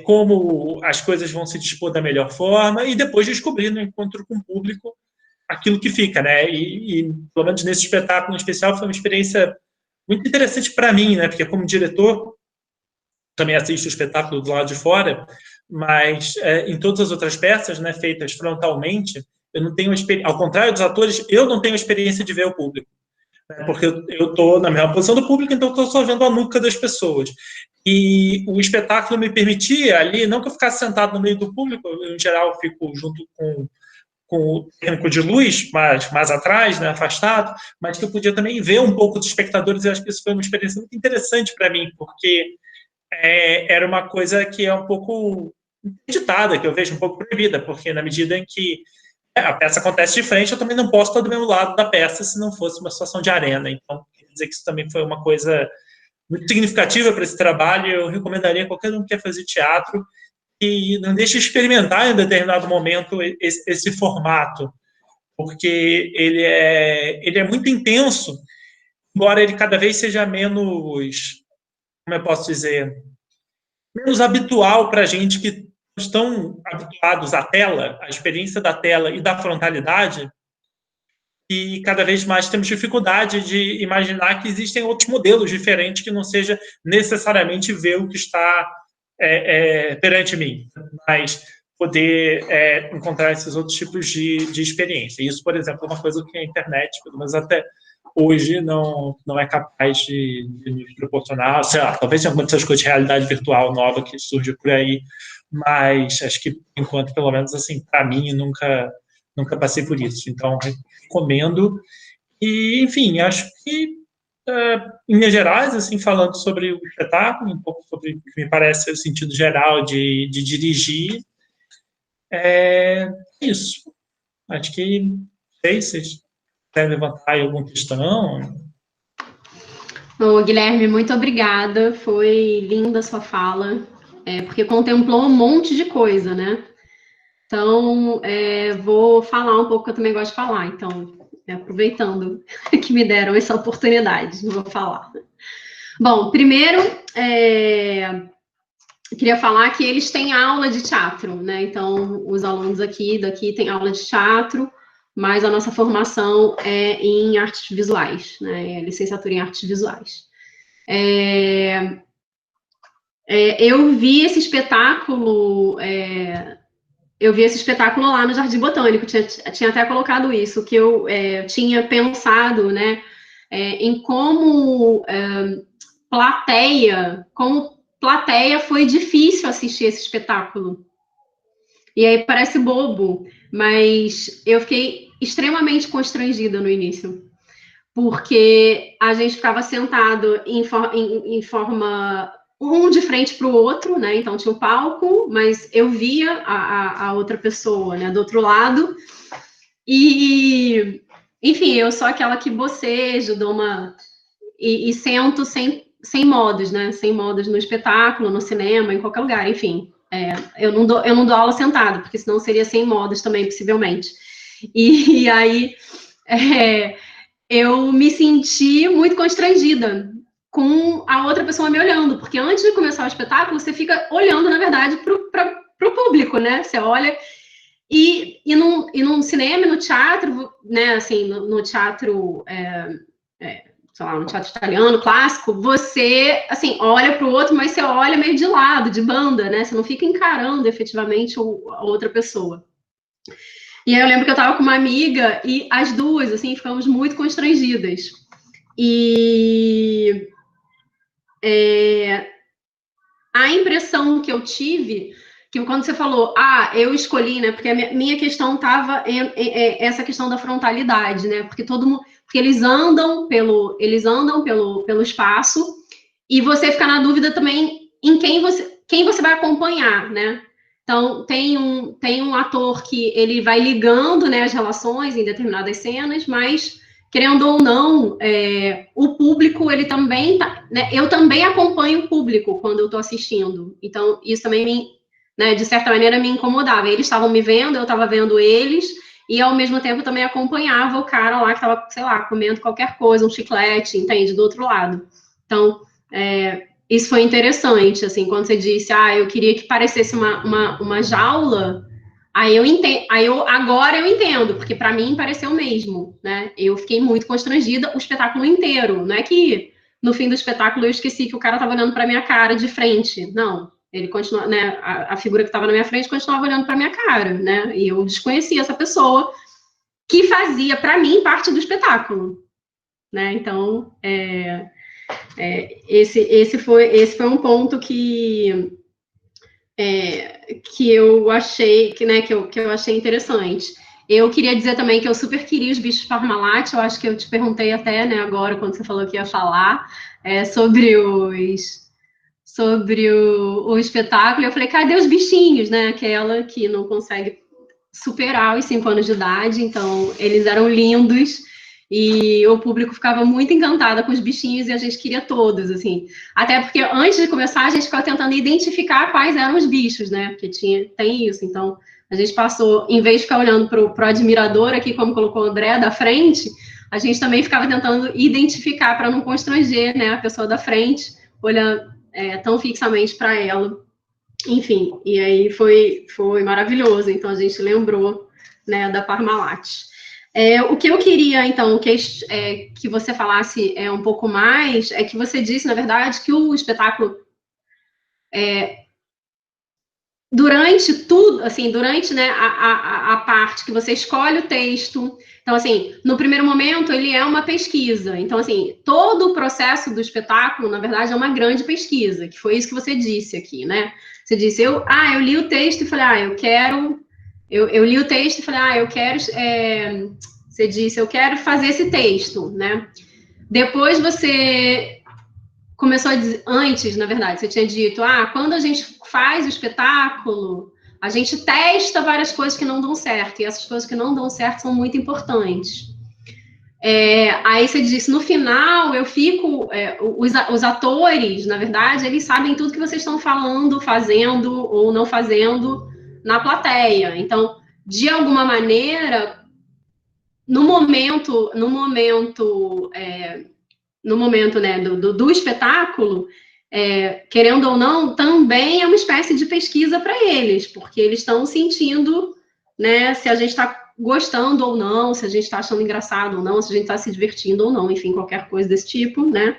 como as coisas vão se dispor da melhor forma, e depois descobrir no encontro com o público aquilo que fica, né? E pelo menos nesse espetáculo em especial foi uma experiência muito interessante para mim, né? Porque como diretor também assisto o espetáculo do lado de fora, mas em todas as outras peças, né, feitas frontalmente, eu não tenho experiência, ao contrário dos atores, eu não tenho experiência de ver o público, né, porque eu estou na mesma posição do público, então estou só vendo a nuca das pessoas. E o espetáculo me permitia ali, não que eu ficasse sentado no meio do público, eu, em geral fico junto com o técnico de luz, mais atrás, né, afastado, mas que eu podia também ver um pouco dos espectadores, e acho que isso foi uma experiência muito interessante para mim, porque era uma coisa que é um pouco editada, que eu vejo um pouco proibida, porque na medida em que a peça acontece de frente, eu também não posso estar do mesmo lado da peça se não fosse uma situação de arena. Então, quer dizer que isso também foi uma coisa muito significativa para esse trabalho. Eu recomendaria a qualquer um que quer fazer teatro e não deixe experimentar em determinado momento esse formato, porque ele é muito intenso, embora ele cada vez seja menos, como eu posso dizer, menos habitual para a gente que estão habituados à tela, à experiência da tela e da frontalidade, e cada vez mais temos dificuldade de imaginar que existem outros modelos diferentes que não seja necessariamente ver o que está perante mim, mas poder encontrar esses outros tipos de experiência. Isso, por exemplo, é uma coisa que a internet, pelo menos até hoje, não é capaz de nos proporcionar. Sei lá, talvez tenha algumas dessas coisas de realidade virtual nova que surge por aí, mas acho que, enquanto, pelo menos, assim, para mim, nunca passei por isso. Então, recomendo. E, enfim, acho que, em linhas gerais, assim, falando sobre o espetáculo, um pouco sobre o que me parece o sentido geral de dirigir, isso. Acho que, não sei se vocês querem levantar aí alguma questão.
Ô, Guilherme, muito obrigada. Foi linda a sua fala, porque contemplou um monte de coisa, né? Então, vou falar um pouco que eu também gosto de falar. Então, aproveitando que me deram essa oportunidade, vou falar. Bom, primeiro, eu queria falar que eles têm aula de teatro, né? Então, os alunos daqui têm aula de teatro, mas a nossa formação é em artes visuais, né? É licenciatura em artes visuais. Eu vi esse espetáculo lá no Jardim Botânico, tinha até colocado isso, que eu tinha pensado, né, em como plateia foi difícil assistir esse espetáculo. E aí parece bobo, mas eu fiquei extremamente constrangida no início, porque a gente ficava sentado em forma um de frente para o outro, né? Então tinha o palco, mas eu via a outra pessoa, né, do outro lado. E, enfim, eu sou aquela que bocejo, dou uma e sento sem modos, né? Sem modos no espetáculo, no cinema, em qualquer lugar, enfim. Eu não dou aula sentada, porque senão seria sem modos também, possivelmente. E aí eu me senti muito constrangida com a outra pessoa me olhando, porque antes de começar o espetáculo, você fica olhando, na verdade, para o público, né? Você olha e num cinema, no teatro, né? Assim, no teatro, sei lá, no teatro italiano clássico, você, assim, olha para o outro, mas você olha meio de lado, de banda, né? Você não fica encarando efetivamente a outra pessoa. E aí eu lembro que eu estava com uma amiga e as duas, assim, ficamos muito constrangidas. E a impressão que eu tive, que quando você falou, eu escolhi, né? Porque a minha questão estava essa questão da frontalidade, né? Porque porque eles andam pelo espaço e você fica na dúvida também em quem você vai acompanhar, né? Então, tem um ator que ele vai ligando, né, as relações em determinadas cenas, mas, querendo ou não, o público, ele também né, eu também acompanho o público quando eu estou assistindo. Então, isso também, né, de certa maneira, me incomodava. Eles estavam me vendo, eu estava vendo eles, e, ao mesmo tempo, também acompanhava o cara lá que estava, sei lá, comendo qualquer coisa, um chiclete, entende? Do outro lado. Então, isso foi interessante, assim, quando você disse, eu queria que parecesse uma jaula, agora eu entendo, porque para mim pareceu mesmo, né? Eu fiquei muito constrangida o espetáculo inteiro, não é que no fim do espetáculo eu esqueci que o cara estava olhando para minha cara de frente, não, ele continua, né? A figura que estava na minha frente continuava olhando para minha cara, né? E eu desconhecia essa pessoa que fazia para mim parte do espetáculo, né? Então, esse foi um ponto que eu achei que eu achei interessante. Eu queria dizer também que eu super queria os bichos Parmalat. Eu acho que eu te perguntei até, né, agora quando você falou que ia falar sobre o espetáculo. Eu falei, cadê os bichinhos, né? Aquela que não consegue superar os 5 anos de idade. Então eles eram lindos. E o público ficava muito encantada com os bichinhos e a gente queria todos, assim. Até porque antes de começar, a gente ficava tentando identificar quais eram os bichos, né? Porque tem isso. Então, a gente passou, em vez de ficar olhando para o admirador aqui, como colocou o André da frente, a gente também ficava tentando identificar para não constranger, né, a pessoa da frente, olhando tão fixamente para ela. Enfim, e aí foi maravilhoso. Então, a gente lembrou, né, da Parmalat. O que eu queria, então, que você falasse um pouco mais, é que você disse, na verdade, que o espetáculo, durante tudo, assim, durante, né, a parte que você escolhe o texto, então, assim, no primeiro momento, ele é uma pesquisa. Então, assim, todo o processo do espetáculo, na verdade, é uma grande pesquisa, que foi isso que você disse aqui, né? Você disse, eu li o texto e falei, eu li o texto e falei, eu quero... Você disse, eu quero fazer esse texto, né? Depois você começou a dizer, antes, na verdade, você tinha dito, quando a gente faz o espetáculo, a gente testa várias coisas que não dão certo, e essas coisas que não dão certo são muito importantes. Aí você disse, no final, eu fico... os atores, na verdade, eles sabem tudo que vocês estão falando, fazendo ou não fazendo na plateia. Então, de alguma maneira... no momento, né, do espetáculo, querendo ou não, também é uma espécie de pesquisa para eles, porque eles estão sentindo, né, se a gente está gostando ou não, se a gente está achando engraçado ou não, se a gente está se divertindo ou não, enfim, qualquer coisa desse tipo, né?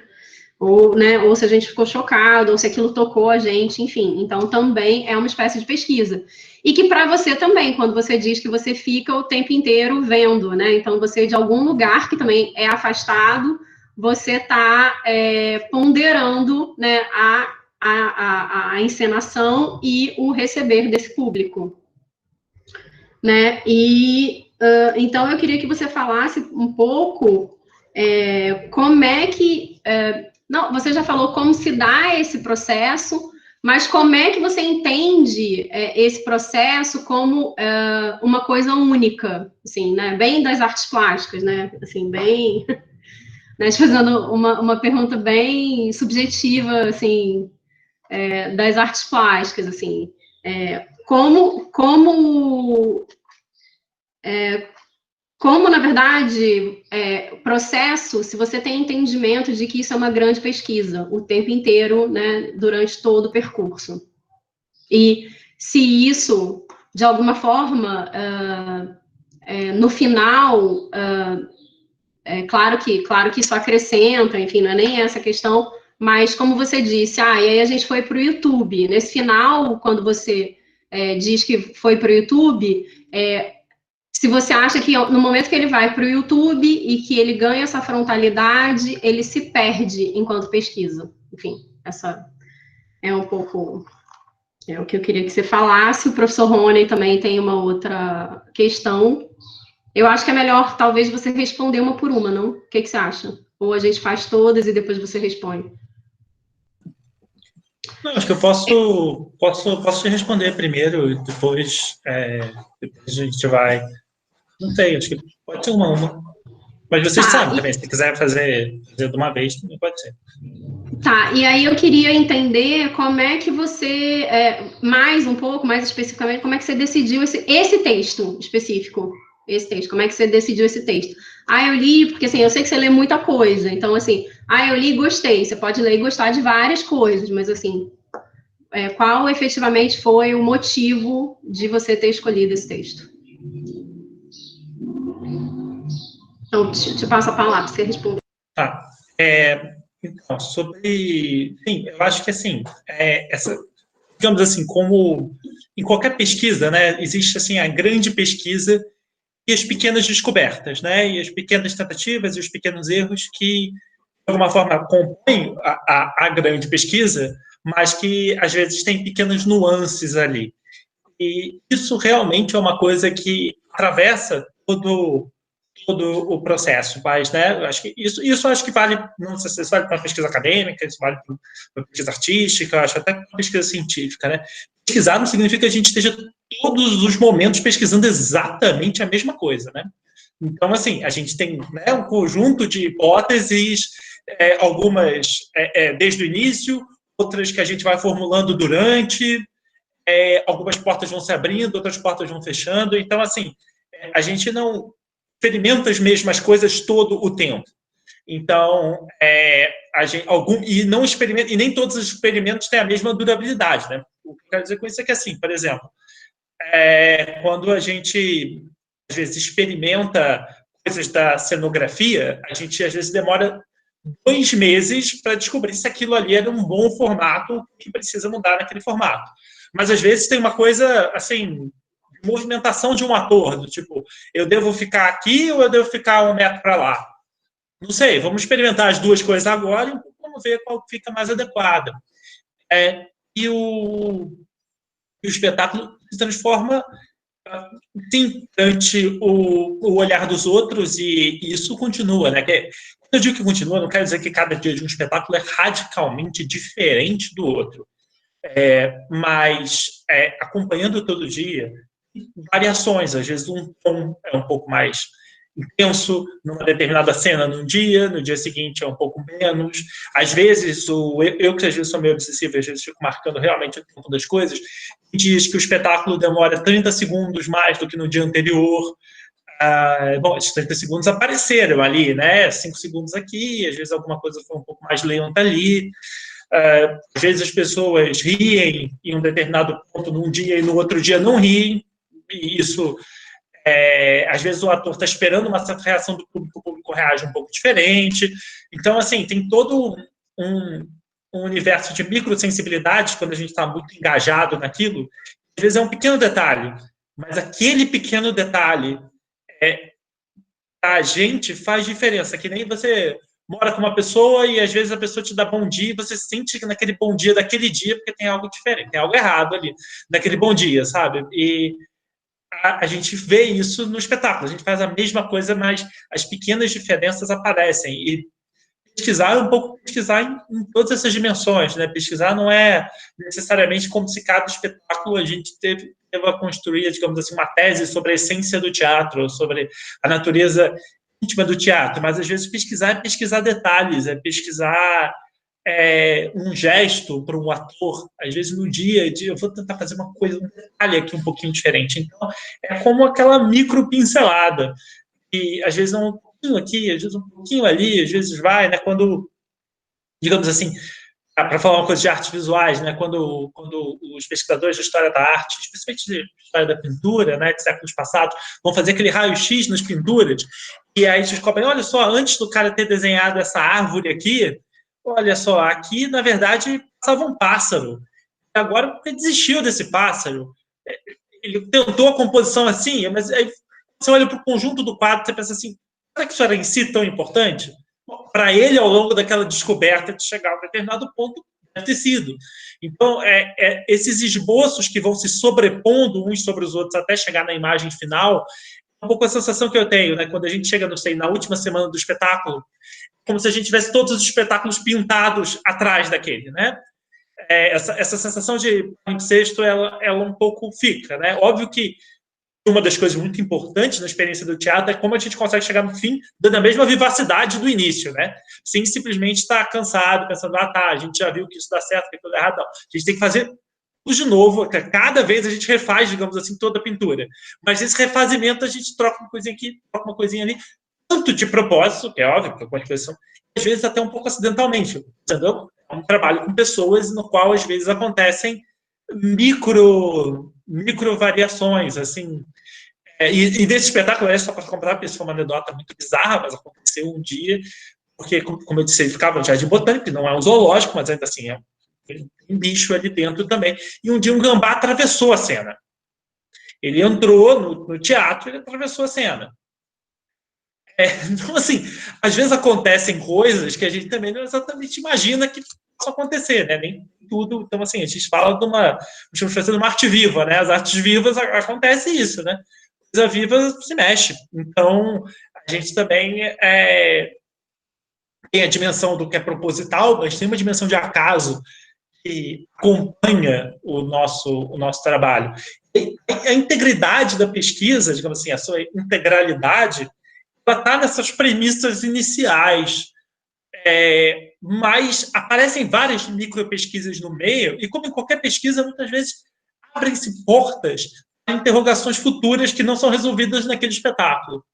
Ou se a gente ficou chocado, ou se aquilo tocou a gente, enfim. Então, também é uma espécie de pesquisa. E que para você também, quando você diz que você fica o tempo inteiro vendo, né? Então, você de algum lugar que também é afastado, você está ponderando, né, a encenação e o receber desse público, né? E então eu queria que você falasse um pouco como é que não, você já falou como se dá esse processo, mas como é que você entende esse processo como uma coisa única, assim, né? Bem das artes plásticas, né? Assim, bem, né? Fazendo uma pergunta bem subjetiva, assim, das artes plásticas, assim, como, na verdade, o processo, se você tem entendimento de que isso é uma grande pesquisa, o tempo inteiro, né, durante todo o percurso. E se isso, de alguma forma, no final, claro que isso acrescenta, enfim, não é nem essa questão, mas como você disse, e aí a gente foi para o YouTube. Nesse final, quando você diz que foi para o YouTube, se você acha que no momento que ele vai para o YouTube e que ele ganha essa frontalidade, ele se perde enquanto pesquisa. Enfim, essa é um pouco o que eu queria que você falasse. O professor Rony também tem uma outra questão. Eu acho que é melhor, talvez, você responder uma por uma, não? O que você acha? Ou a gente faz todas e depois você responde?
Não, acho que eu posso te responder primeiro e depois, depois a gente vai. Não sei, acho que pode ser uma. Mas vocês
Tá,
sabem também, se quiser fazer de uma vez, também pode ser.
Tá, e aí eu queria entender como é que você, mais um pouco, mais especificamente, como é que você decidiu esse texto específico, esse texto, como é que você decidiu esse texto? Eu li, porque assim, eu sei que você lê muita coisa, então assim, eu li e gostei, você pode ler e gostar de várias coisas, mas assim, qual efetivamente foi o motivo de você ter escolhido esse texto? Então, te passo a palavra para você responder.
Tá. Então, sobre. Sim, eu acho que assim, digamos assim, como em qualquer pesquisa, né, existe assim a grande pesquisa e as pequenas descobertas, né, e as pequenas tentativas e os pequenos erros que, de alguma forma, compõem a grande pesquisa, mas que às vezes tem pequenas nuances ali. E isso realmente é uma coisa que atravessa todo o processo, mas, né, eu acho que isso acho que vale, não sei se isso vale para pesquisa acadêmica, isso vale para pesquisa artística, acho até para pesquisa científica, né? Pesquisar não significa que a gente esteja todos os momentos pesquisando exatamente a mesma coisa, né? Então, assim, a gente tem, né, um conjunto de hipóteses, algumas desde o início, outras que a gente vai formulando durante, algumas portas vão se abrindo, outras portas vão fechando. Então, assim, a gente não experimenta as mesmas coisas todo o tempo. Então, e não experimenta, e nem todos os experimentos têm a mesma durabilidade, né? O que eu quero dizer com isso é que, assim, por exemplo, quando a gente às vezes experimenta coisas da cenografia, a gente às vezes demora 2 meses para descobrir se aquilo ali era um bom formato que precisa mudar naquele formato. Mas às vezes tem uma coisa assim, movimentação de um ator, do tipo, eu devo ficar aqui ou eu devo ficar 1 metro para lá? Não sei, vamos experimentar as duas coisas agora e vamos ver qual fica mais adequada. E o espetáculo se transforma sim, ante o olhar dos outros, e isso continua, né? Quando eu digo que continua, não quero dizer que cada dia de um espetáculo é radicalmente diferente do outro, mas acompanhando todo dia, variações, às vezes um tom é um pouco mais intenso numa determinada cena num dia, no dia seguinte é um pouco menos. Às vezes, eu que às vezes sou meio obsessivo, às vezes fico marcando realmente o tempo das coisas, diz que o espetáculo demora 30 segundos mais do que no dia anterior. Bom, esses 30 segundos apareceram ali, né? 5 segundos aqui, às vezes alguma coisa foi um pouco mais lenta ali. Às vezes as pessoas riem em um determinado ponto num dia e no outro dia não riem. E isso, às vezes o ator está esperando uma certa reação do público, o público reage um pouco diferente. Então, assim, tem todo um universo de microsensibilidades quando a gente está muito engajado naquilo. Às vezes é um pequeno detalhe, mas aquele pequeno detalhe a gente faz diferença, que nem você mora com uma pessoa e às vezes a pessoa te dá bom dia e você sente que naquele bom dia, daquele dia, porque tem algo diferente, tem algo errado ali, naquele bom dia, sabe? E a gente vê isso no espetáculo, a gente faz a mesma coisa, mas as pequenas diferenças aparecem. E pesquisar é um pouco pesquisar em todas essas dimensões, né? Pesquisar não é necessariamente como se cada espetáculo a gente teve a construir, digamos assim, uma tese sobre a essência do teatro, sobre a natureza íntima do teatro, mas às vezes pesquisar é pesquisar detalhes, é pesquisar um gesto para um ator, às vezes no dia eu vou tentar fazer uma coisa, um detalhe aqui um pouquinho diferente. Então, é como aquela micro pincelada, e às vezes um pouquinho aqui, às vezes um pouquinho ali, às vezes vai, né? Quando, digamos assim, para falar uma coisa de artes visuais, né? Quando os pesquisadores de história da arte, especialmente de história da pintura, né, de séculos passados, vão fazer aquele raio-x nas pinturas, e aí descobrem, olha só, antes do cara ter desenhado essa árvore aqui, olha só, aqui, na verdade, passava um pássaro. Agora ele desistiu desse pássaro. Ele tentou a composição assim, mas aí você olha para o conjunto do quadro e você pensa assim, será que isso era em si tão importante? Para ele, ao longo daquela descoberta de chegar a um determinado ponto, deve ter sido. Então, esses esboços que vão se sobrepondo uns sobre os outros até chegar na imagem final, é um pouco a sensação que eu tenho, né? Quando a gente chega, não sei, na última semana do espetáculo, como se a gente tivesse todos os espetáculos pintados atrás daquele, né? Essa sensação de sexto, ela um pouco fica, né? Óbvio que uma das coisas muito importantes na experiência do teatro é como a gente consegue chegar no fim dando a mesma vivacidade do início, né? Sem simplesmente estar cansado, pensando, a gente já viu que isso dá certo, que aquilo dá errado. Não. A gente tem que fazer tudo de novo, cada vez a gente refaz, digamos assim, toda a pintura. Mas esse refazimento a gente troca uma coisinha aqui, troca uma coisinha ali, tanto de propósito, que é óbvio, porque algumas coisas são, às vezes até um pouco acidentalmente, entendeu? É um trabalho com pessoas no qual às vezes acontecem micro variações, assim. E desse espetáculo, só para comprar, porque isso foi uma anedota muito bizarra, mas aconteceu um dia, porque, como eu disse, ele ficava no Jardim Botânico, não é um zoológico, mas ainda assim é um bicho ali dentro também. E um dia um gambá atravessou a cena. Ele entrou no teatro e ele atravessou a cena. Então, assim, às vezes acontecem coisas que a gente também não exatamente imagina que possa acontecer, né? Nem tudo. Então, assim, a gente fala de uma arte viva, né? As artes vivas acontece isso, né? A coisa viva se mexe. Então, a gente também tem a dimensão do que é proposital, mas tem uma dimensão de acaso que acompanha o nosso trabalho. E a integridade da pesquisa, digamos assim, a sua integralidade, ela está nessas premissas iniciais, mas aparecem várias micropesquisas no meio, e como em qualquer pesquisa, muitas vezes abrem-se portas a interrogações futuras que não são resolvidas naquele espetáculo.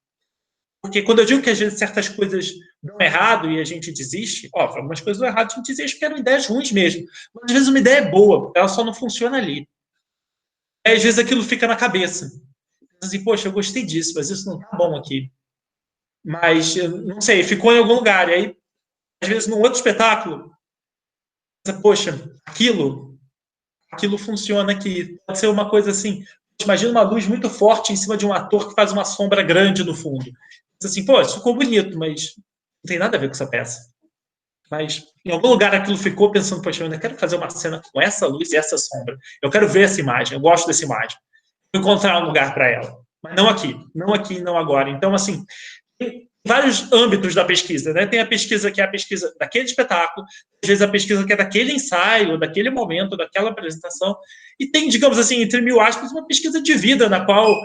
Porque quando eu digo que às vezes certas coisas dão errado e a gente desiste, algumas coisas dão errado, a gente desiste porque eram ideias ruins mesmo. Mas às vezes uma ideia é boa, ela só não funciona ali. Aí, às vezes aquilo fica na cabeça. Assim, poxa, eu gostei disso, mas isso não tá bom aqui. Mas, não sei, ficou em algum lugar. E aí, às vezes, num outro espetáculo, poxa, aquilo funciona aqui. Pode ser uma coisa assim, imagina uma luz muito forte em cima de um ator que faz uma sombra grande no fundo. Assim, pô, isso ficou bonito, mas não tem nada a ver com essa peça. Mas em algum lugar aquilo ficou pensando, poxa, eu ainda quero fazer uma cena com essa luz e essa sombra. Eu quero ver essa imagem, eu gosto dessa imagem. Vou encontrar um lugar para ela. Mas não aqui, não agora. Então, assim, tem vários âmbitos da pesquisa, né? Tem a pesquisa que é a pesquisa daquele espetáculo, às vezes a pesquisa que é daquele ensaio, daquele momento, daquela apresentação, e tem, digamos assim, entre mil aspas, uma pesquisa de vida, na qual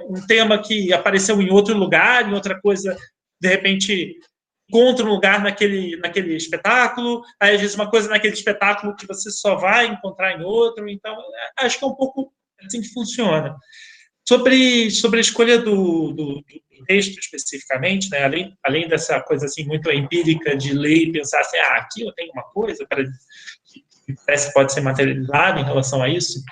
um tema que apareceu em outro lugar, em outra coisa, de repente encontra um lugar naquele espetáculo, aí às vezes uma coisa naquele espetáculo que você só vai encontrar em outro, então acho que é um pouco assim que funciona. Sobre a escolha do texto especificamente, né, além dessa coisa assim, muito empírica de ler e pensar assim, aqui eu tenho uma coisa que parece que pode ser materializada em relação a isso,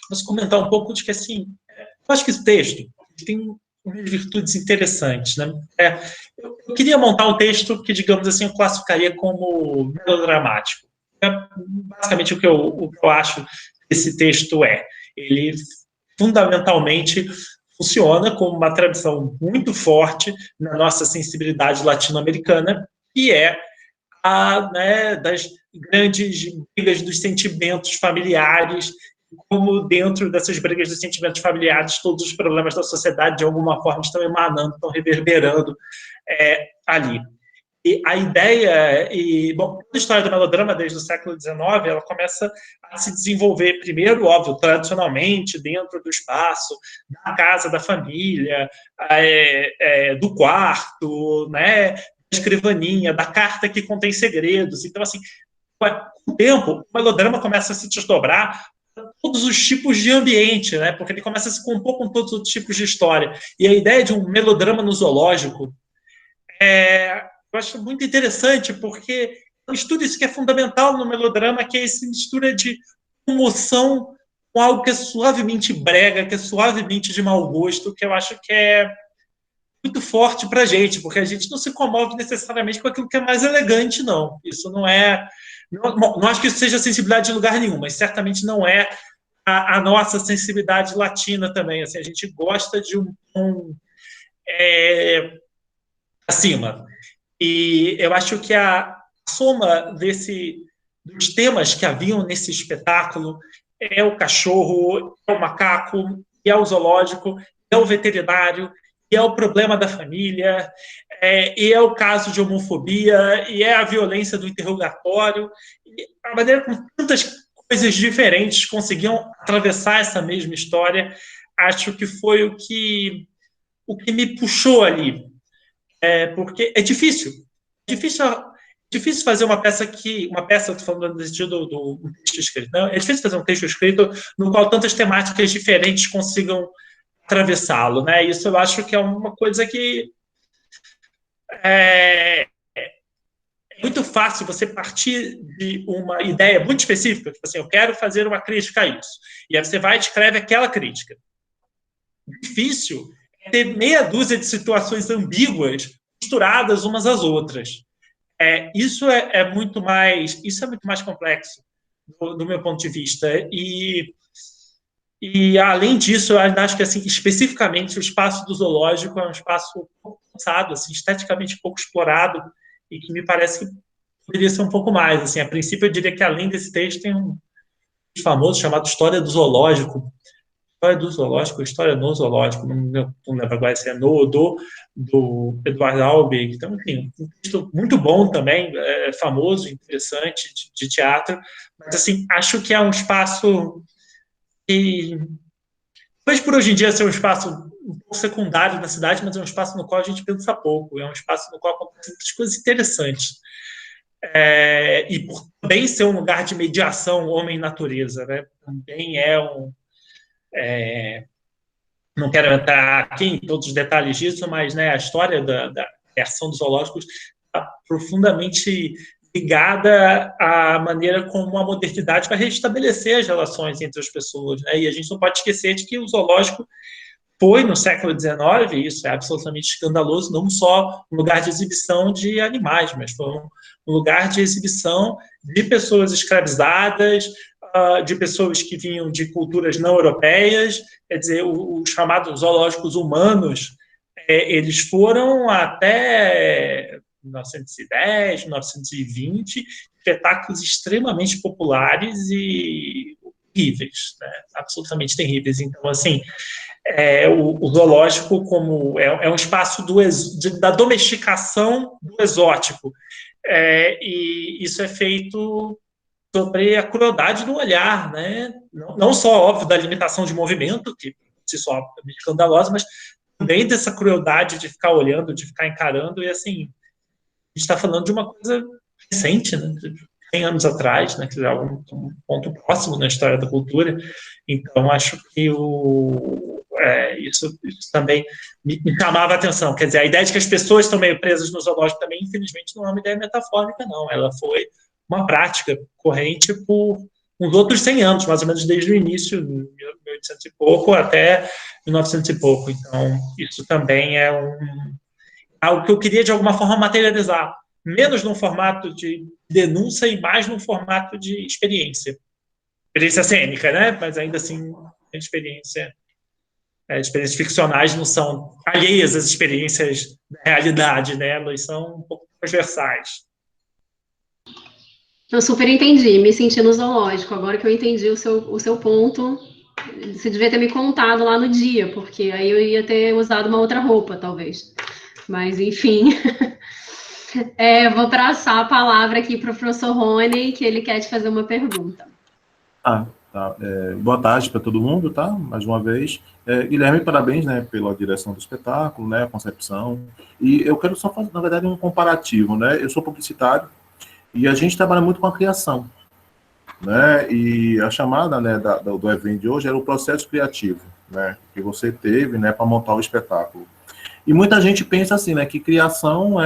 vamos comentar um pouco de que, assim, eu acho que esse texto tem umas virtudes interessantes, né? Eu queria montar um texto que, digamos assim, eu classificaria como melodramático. É basicamente o que eu acho que esse texto é. Ele, fundamentalmente, funciona como uma tradição muito forte na nossa sensibilidade latino-americana, que é das grandes brigas dos sentimentos familiares, como dentro dessas brigas dos sentimentos familiares, todos os problemas da sociedade, de alguma forma, estão emanando, estão reverberando ali. E a ideia, a história do melodrama desde o século XIX, ela começa a se desenvolver primeiro, óbvio, tradicionalmente, dentro do espaço, da casa da família, do quarto, né, da escrivaninha, da carta que contém segredos. Então, assim, com o tempo, o melodrama começa a se desdobrar todos os tipos de ambiente, né? Porque ele começa a se compor com todos os tipos de história. E a ideia de um melodrama no zoológico eu acho muito interessante, porque eu estudo isso que é fundamental no melodrama, que é essa mistura de comoção com algo que é suavemente brega, que é suavemente de mau gosto, que eu acho que é muito forte para a gente, porque a gente não se comove necessariamente com aquilo que é mais elegante, não. Isso não é... Não acho que isso seja sensibilidade de lugar nenhum, mas certamente não é a nossa sensibilidade latina também. Assim, a gente gosta de um tom acima. E eu acho que a soma dos temas que haviam nesse espetáculo é o cachorro, é o macaco, é o zoológico, é o veterinário, e é o problema da família, e é o caso de homofobia, e é a violência do interrogatório, e a maneira como tantas coisas diferentes conseguiam atravessar essa mesma história, acho que foi o que me puxou ali. Porque é difícil. Difícil fazer uma peça eu estou falando no sentido do texto escrito, não? É difícil fazer um texto escrito no qual tantas temáticas diferentes consigam atravessá-lo, né? Isso eu acho que é uma coisa que é muito fácil você partir de uma ideia muito específica, tipo assim, eu quero fazer uma crítica a isso. E aí você vai e escreve aquela crítica. Difícil é ter meia dúzia de situações ambíguas misturadas umas às outras. Isso é muito mais complexo do meu ponto de vista. E além disso, eu acho que, assim, especificamente, o espaço do zoológico é um espaço pouco pensado, assim, esteticamente pouco explorado, e que me parece que poderia ser um pouco mais. Assim, a princípio, eu diria que, além desse texto, tem um famoso chamado História do Zoológico. História do Zoológico, História no Zoológico, não lembro agora se é do Eduardo Albig. Então, enfim, um texto muito bom também, famoso, interessante, de teatro. Mas, assim, acho que é um espaço que, talvez por hoje em dia ser um espaço um pouco secundário na cidade, mas é um espaço no qual a gente pensa pouco, é um espaço no qual acontecem muitas coisas interessantes. E por também ser um lugar de mediação homem-natureza, né? Também não quero entrar aqui em todos os detalhes disso, mas, né, a história da criação dos zoológicos está profundamente ligada à maneira como a modernidade vai restabelecer as relações entre as pessoas, né? E a gente não pode esquecer de que o zoológico foi, no século XIX, isso é absolutamente escandaloso, não só um lugar de exibição de animais, mas foi um lugar de exibição de pessoas escravizadas, de pessoas que vinham de culturas não europeias, quer dizer, os chamados zoológicos humanos, eles foram até 1910, 1920, espetáculos extremamente populares e terríveis, né? Absolutamente terríveis. Então, assim, o zoológico como é um espaço da domesticação do exótico. E isso é feito sobre a crueldade do olhar, né? Não só, óbvio, da limitação de movimento, que se só é escandalosa, mas também dessa crueldade de ficar olhando, de ficar encarando, e assim, a gente está falando de uma coisa recente, né? 100 anos atrás, né, que é um ponto próximo na história da cultura. Então, acho que isso também me chamava a atenção. Quer dizer, a ideia de que as pessoas estão meio presas no zoológico também, infelizmente, não é uma ideia metafórica, não. Ela foi uma prática corrente por uns outros 100 anos, mais ou menos desde o início, 1800 e pouco, até 1900 e pouco. Então, isso também é algo que eu queria, de alguma forma, materializar. Menos num formato de denúncia e mais num formato de experiência. Experiência cênica, né? Mas ainda assim, experiências ficcionais não são alheias às experiências da realidade, né? Elas são um pouco transversais.
Eu super entendi, me senti no zoológico. Agora que eu entendi o seu ponto, você devia ter me contado lá no dia, porque aí eu ia ter usado uma outra roupa, talvez. Mas, enfim. Vou passar a palavra aqui para o professor Rony, que ele quer te fazer uma pergunta.
Tá. Boa tarde para todo mundo, tá? Mais uma vez. Guilherme, parabéns, né, pela direção do espetáculo, né, a concepção. E eu quero só fazer, na verdade, um comparativo, né? Eu sou publicitário e a gente trabalha muito com a criação, né? E a chamada, né, do evento de hoje era o processo criativo, né, que você teve, né, para montar o espetáculo. E muita gente pensa assim, né, que criação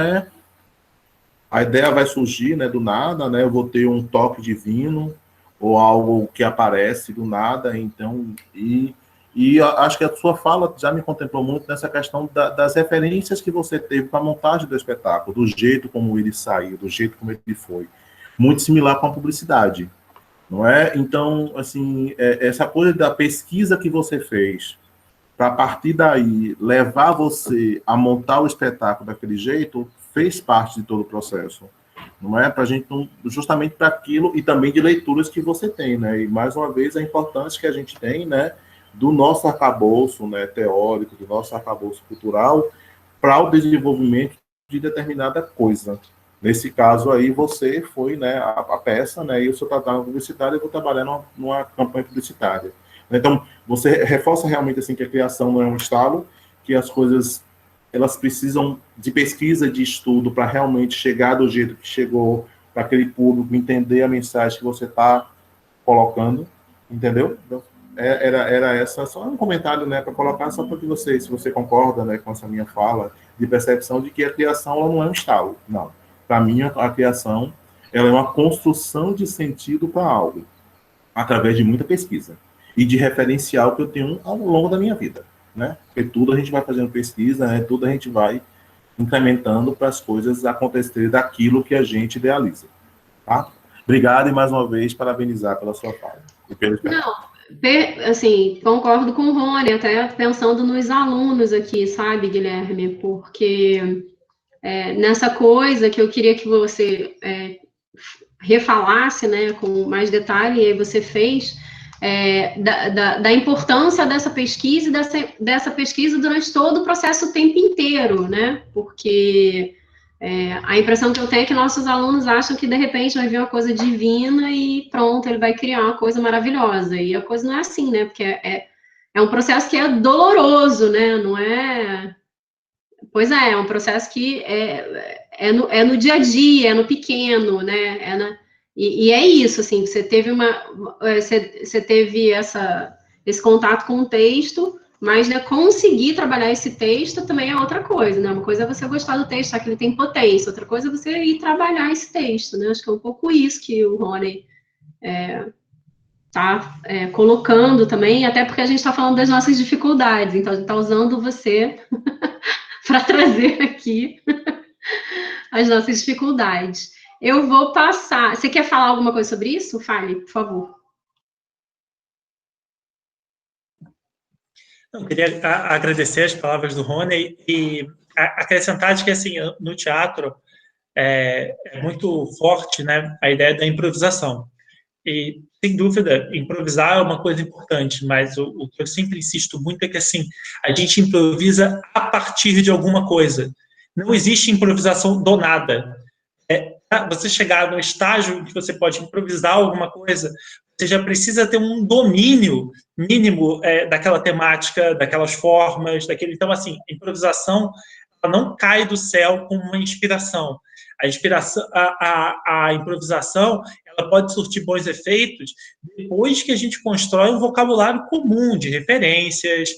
a ideia vai surgir, né, do nada, né? Eu vou ter um toque divino ou algo que aparece do nada, então, e acho que a sua fala já me contemplou muito nessa questão das referências que você teve para a montagem do espetáculo, do jeito como ele saiu, do jeito como ele foi. Muito similar com a publicidade, não é? Então, assim, essa coisa da pesquisa que você fez, para a partir daí levar você a montar o espetáculo daquele jeito, fez parte de todo o processo. Não é? Para a gente, justamente para aquilo, e também de leituras que você tem, né? E, mais uma vez, a importância que a gente tem, né, do nosso arcabouço, né, teórico, do nosso arcabouço cultural, para o desenvolvimento de determinada coisa. Nesse caso aí, você foi, né, a peça, né, e eu sou trabalhando publicitário, eu vou trabalhar numa campanha publicitária. Então, você reforça realmente assim, que a criação não é um estalo, que as coisas elas precisam de pesquisa, de estudo, para realmente chegar do jeito que chegou, para aquele público entender a mensagem que você está colocando, entendeu? Então, era essa, só um comentário, né, para colocar, só para que você, se você concorda, né, com essa minha fala, de percepção de que a criação ela não é um estalo, não. Para mim, a criação ela é uma construção de sentido para algo, através de muita pesquisa, e de referencial que eu tenho ao longo da minha vida. Né? Porque tudo a gente vai fazendo pesquisa, né? Tudo a gente vai incrementando para as coisas acontecerem daquilo que a gente idealiza. Tá? Obrigado e, mais uma vez, parabenizar pela sua fala.
Não, assim, concordo com o Rony, até pensando nos alunos aqui, sabe, Guilherme? Porque nessa coisa que eu queria que você refalasse, né, com mais detalhe, e aí você fez, da importância dessa pesquisa e dessa pesquisa durante todo o processo o tempo inteiro, né? Porque a impressão que eu tenho é que nossos alunos acham que de repente vai vir uma coisa divina e pronto, ele vai criar uma coisa maravilhosa. E a coisa não é assim, né? Porque é um processo que é doloroso, né? Não é. Pois é um processo que é no dia a dia, é no pequeno, né? E é isso, assim, você teve você teve esse contato com o texto, mas, né, conseguir trabalhar esse texto também é outra coisa, né? Uma coisa é você gostar do texto, que ele tem potência, outra coisa é você ir trabalhar esse texto, né? Acho que é um pouco isso que o Rony tá colocando também, até porque a gente está falando das nossas dificuldades, então a gente está usando você para trazer aqui as nossas dificuldades. Eu vou passar. Você quer falar alguma coisa sobre isso? Fale, por favor.
Eu queria agradecer as palavras do Rony e acrescentar que, assim, no teatro é muito forte, né, a ideia da improvisação. E, sem dúvida, improvisar é uma coisa importante, mas o que eu sempre insisto muito é que, assim, a gente improvisa a partir de alguma coisa. Não existe improvisação do nada. Você chegar no estágio que você pode improvisar alguma coisa, você já precisa ter um domínio mínimo daquela temática, daquelas formas, daquele. Então, assim, a improvisação ela não cai do céu como uma inspiração. A inspiração, a improvisação, ela pode surtir bons efeitos depois que a gente constrói um vocabulário comum de referências,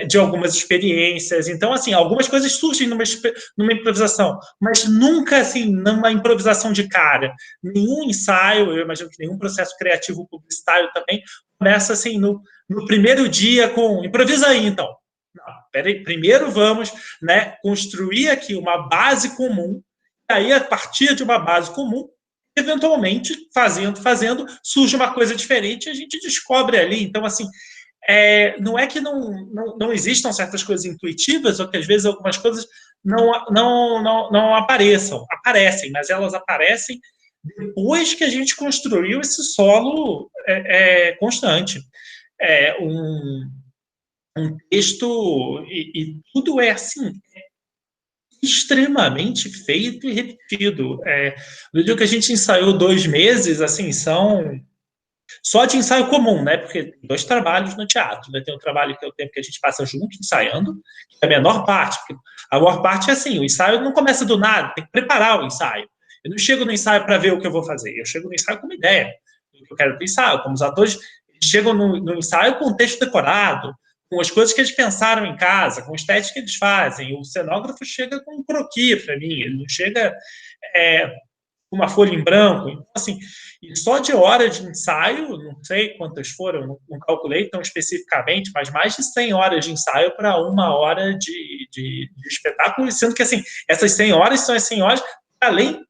de algumas experiências. Então, assim, algumas coisas surgem numa improvisação, mas nunca, assim, numa improvisação de cara. Nenhum ensaio, eu imagino que nenhum processo criativo publicitário também, começa, assim, no primeiro dia com improvisa aí, então. Não, peraí, primeiro vamos, né, construir aqui uma base comum, e aí, a partir de uma base comum, eventualmente, fazendo, surge uma coisa diferente e a gente descobre ali. Então, assim, não é que não existam certas coisas intuitivas, ou que às vezes algumas coisas não aparecem, mas elas aparecem depois que a gente construiu esse solo constante. Um texto, e tudo é assim, extremamente feito e repetido. No dia que a gente ensaiou 2 meses, assim, são só de ensaio comum, né? Porque tem 2 trabalhos no teatro, né? Tem um trabalho que é o tempo que a gente passa junto ensaiando, que é a menor parte, porque a maior parte é assim, o ensaio não começa do nada, tem que preparar o ensaio. Eu não chego no ensaio para ver o que eu vou fazer, eu chego no ensaio com uma ideia do que eu quero pensar, como os atores chegam no ensaio com o texto decorado, com as coisas que eles pensaram em casa, com os testes que eles fazem. O cenógrafo chega com um croquis para mim, ele não chega com uma folha em branco. Então, assim, e só de hora de ensaio, não sei quantas foram, não calculei tão especificamente, mas mais de 100 horas de ensaio para 1 hora de espetáculo, sendo que, assim, essas 100 horas são as 100 horas, além,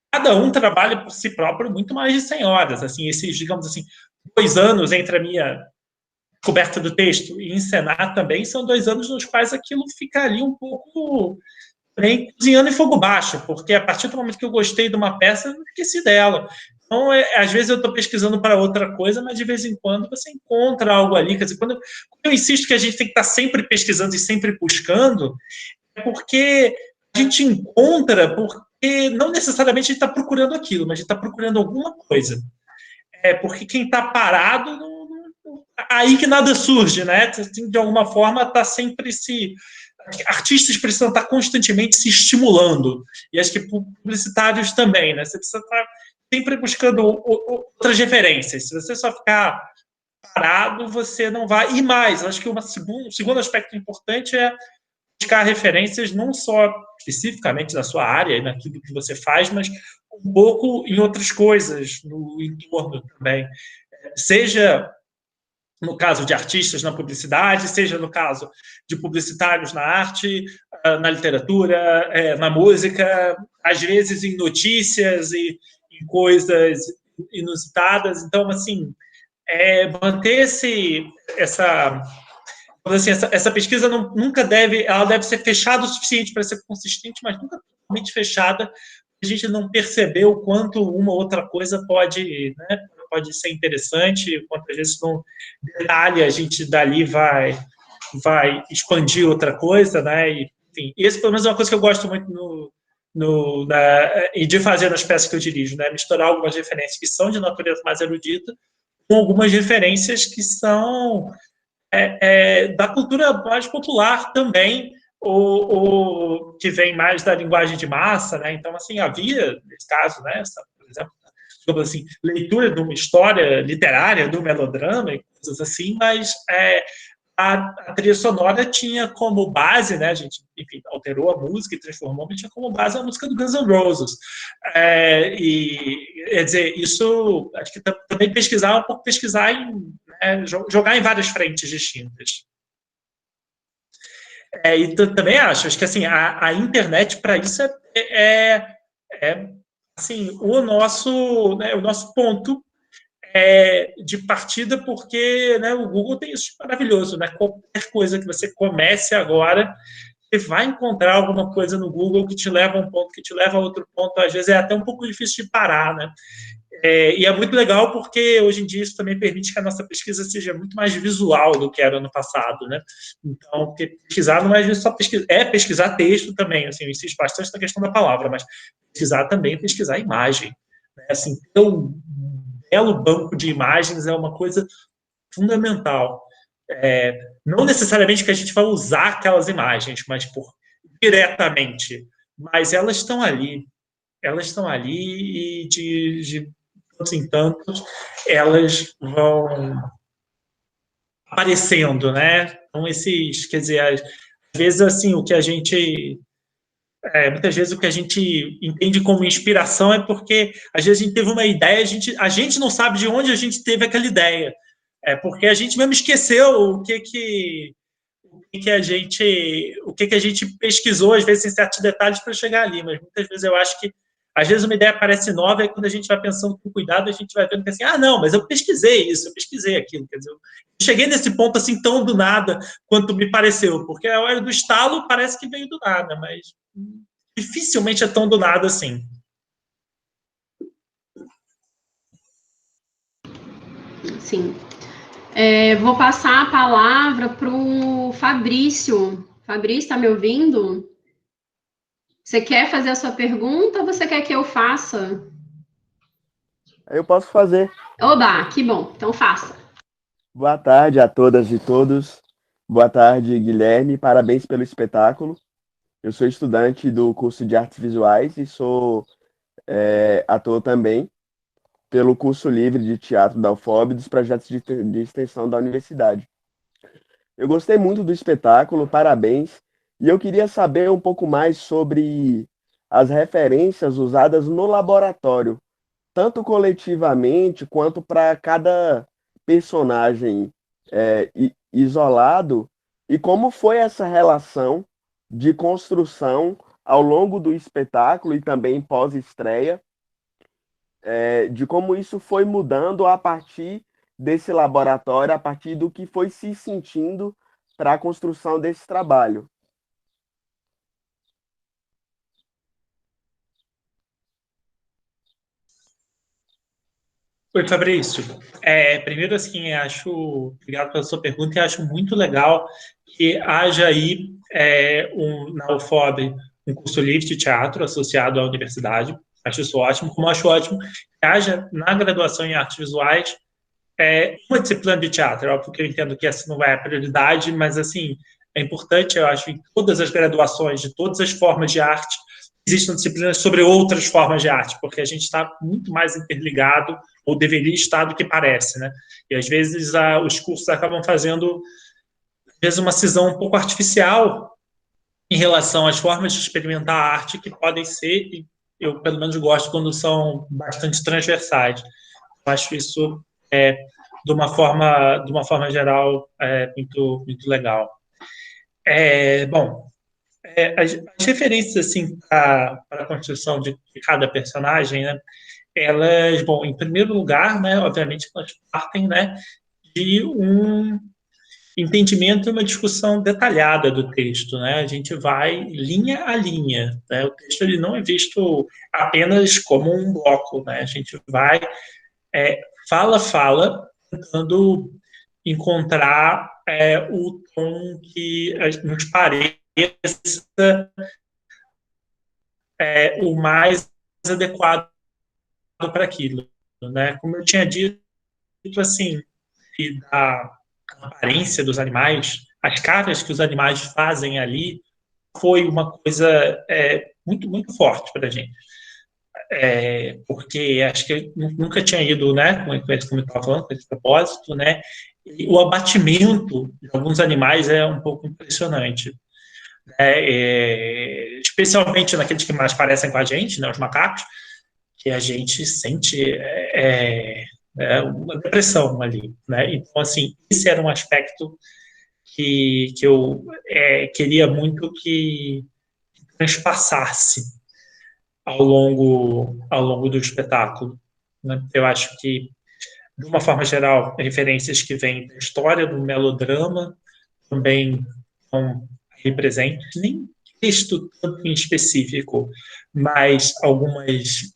cada um trabalha por si próprio muito mais de 100 horas. Assim, esses, digamos assim, 2 anos entre a minha descoberta do texto e encenar também são 2 anos nos quais aquilo fica ali um pouco bem cozinhando em fogo baixo, porque a partir do momento que eu gostei de uma peça, eu não esqueci dela. Então, às vezes eu estou pesquisando para outra coisa, mas de vez em quando você encontra algo ali. Quer dizer, quando eu insisto que a gente tem que estar sempre pesquisando e sempre buscando, é porque a gente encontra, porque não necessariamente a gente está procurando aquilo, mas a gente está procurando alguma coisa. Porque quem está parado, aí que nada surge, né? De alguma forma, está sempre artistas precisam estar constantemente se estimulando, e acho que publicitários também, né? Você precisa estar sempre buscando outras referências. Se você só ficar parado, você não vai. E mais, acho que um segundo aspecto importante é buscar referências não só especificamente da sua área e naquilo que você faz, mas um pouco em outras coisas no entorno também. Seja no caso de artistas na publicidade, seja no caso de publicitários na arte, na literatura, na música, às vezes em notícias e em coisas inusitadas. Então, assim, manter essa pesquisa nunca ela deve ser fechada o suficiente para ser consistente, mas nunca totalmente fechada. A gente não percebeu o quanto uma ou outra coisa pode ser interessante, quantas vezes no detalhe a gente dali vai expandir outra coisa, né? E, enfim, esse pelo menos é uma coisa que eu gosto muito de fazer nas peças que eu dirijo, né? Misturar algumas referências que são de natureza mais erudita com algumas referências que são da cultura mais popular também, ou que vem mais da linguagem de massa, né? Então, assim, havia, nesse caso, né, por exemplo, assim, leitura de uma história literária, do melodrama e coisas assim, mas a trilha sonora tinha como base, né, a gente, enfim, alterou a música e transformou, mas tinha como base a música do Guns N' Roses. E, quer dizer, isso, acho que também pesquisar jogar em várias frentes distintas. E também acho que assim, a internet, para isso, assim, o nosso ponto de partida, porque, né, o Google tem isso maravilhoso, né? Qualquer coisa que você comece agora, você vai encontrar alguma coisa no Google que te leva a um ponto, que te leva a outro ponto. Às vezes é até um pouco difícil de parar, né? E é muito legal porque hoje em dia isso também permite que a nossa pesquisa seja muito mais visual do que era no passado, né? Então, pesquisar não é só pesquisar texto também, assim, eu insisto bastante na questão da palavra, mas pesquisar também é pesquisar imagem, né? Assim, ter um belo banco de imagens é uma coisa fundamental. Não necessariamente que a gente vai usar aquelas imagens, mas diretamente, mas elas estão ali. elas estão ali e de tantos em tantos elas vão aparecendo, né? Então, quer dizer, às vezes, assim, muitas vezes o que a gente entende como inspiração é porque, às vezes, a gente teve uma ideia, a gente não sabe de onde a gente teve aquela ideia. É porque a gente mesmo esqueceu o que a gente pesquisou, às vezes, em certos detalhes para chegar ali. Mas, muitas vezes, eu acho que, às vezes, uma ideia parece nova e quando a gente vai pensando com cuidado, a gente vai vendo que assim, não, mas eu pesquisei isso, eu pesquisei aquilo. Quer dizer, eu cheguei nesse ponto assim tão do nada quanto me pareceu, porque a hora do estalo parece que veio do nada, mas dificilmente é tão do nada assim.
Sim. Vou passar a palavra para o Fabrício. Fabrício, está me ouvindo? Você quer fazer a sua pergunta ou você quer que eu faça?
Eu posso fazer.
Oba, que bom. Então faça.
Boa tarde a todas e todos. Boa tarde, Guilherme. Parabéns pelo espetáculo. Eu sou estudante do curso de Artes Visuais e sou ator também pelo curso livre de teatro da UFOB e dos projetos de extensão da universidade. Eu gostei muito do espetáculo, parabéns. E eu queria saber um pouco mais sobre as referências usadas no laboratório, tanto coletivamente quanto para cada personagem isolado, e como foi essa relação de construção ao longo do espetáculo e também pós-estreia, de como isso foi mudando a partir desse laboratório, a partir do que foi se sentindo para a construção desse trabalho.
Oi, Fabrício. Primeiro, assim, obrigado pela sua pergunta e acho muito legal que haja aí na UFOB um curso livre de teatro associado à universidade. Acho isso ótimo. Como acho ótimo que haja na graduação em artes visuais uma disciplina de teatro. Óbvio que eu entendo que essa não é a prioridade, mas, assim, é importante, eu acho, em todas as graduações, de todas as formas de arte, existem disciplinas sobre outras formas de arte, porque a gente está muito mais interligado, ou deveria estar, do que parece, né? E, às vezes, os cursos acabam fazendo, às vezes, uma cisão um pouco artificial em relação às formas de experimentar a arte que podem ser, e eu, pelo menos, gosto quando são bastante transversais. Eu acho isso, de uma forma geral, muito, muito legal. Bom, as referências assim, para a construção de cada personagem, né, elas, bom, em primeiro lugar, né, obviamente, elas partem, né, de um entendimento e uma discussão detalhada do texto, né? A gente vai linha a linha, né? O texto ele não é visto apenas como um bloco, né? A gente vai fala a fala, tentando encontrar o tom que nos pareça o mais adequado para aquilo, né? Como eu tinha dito, assim, e da aparência dos animais, as caras que os animais fazem ali, foi uma coisa muito, muito forte para a gente. Porque acho que eu nunca tinha ido, né, como eu estava falando, com esse propósito, né, e o abatimento de alguns animais é um pouco impressionante, né, especialmente naqueles que mais parecem com a gente, né, os macacos, que a gente sente uma depressão ali, né, então, assim, esse era um aspecto que eu queria muito que transpassasse ao longo do espetáculo, né? Eu acho que, de uma forma geral, referências que vêm da história do melodrama também estão aí presentes, nem texto tanto em específico, mas algumas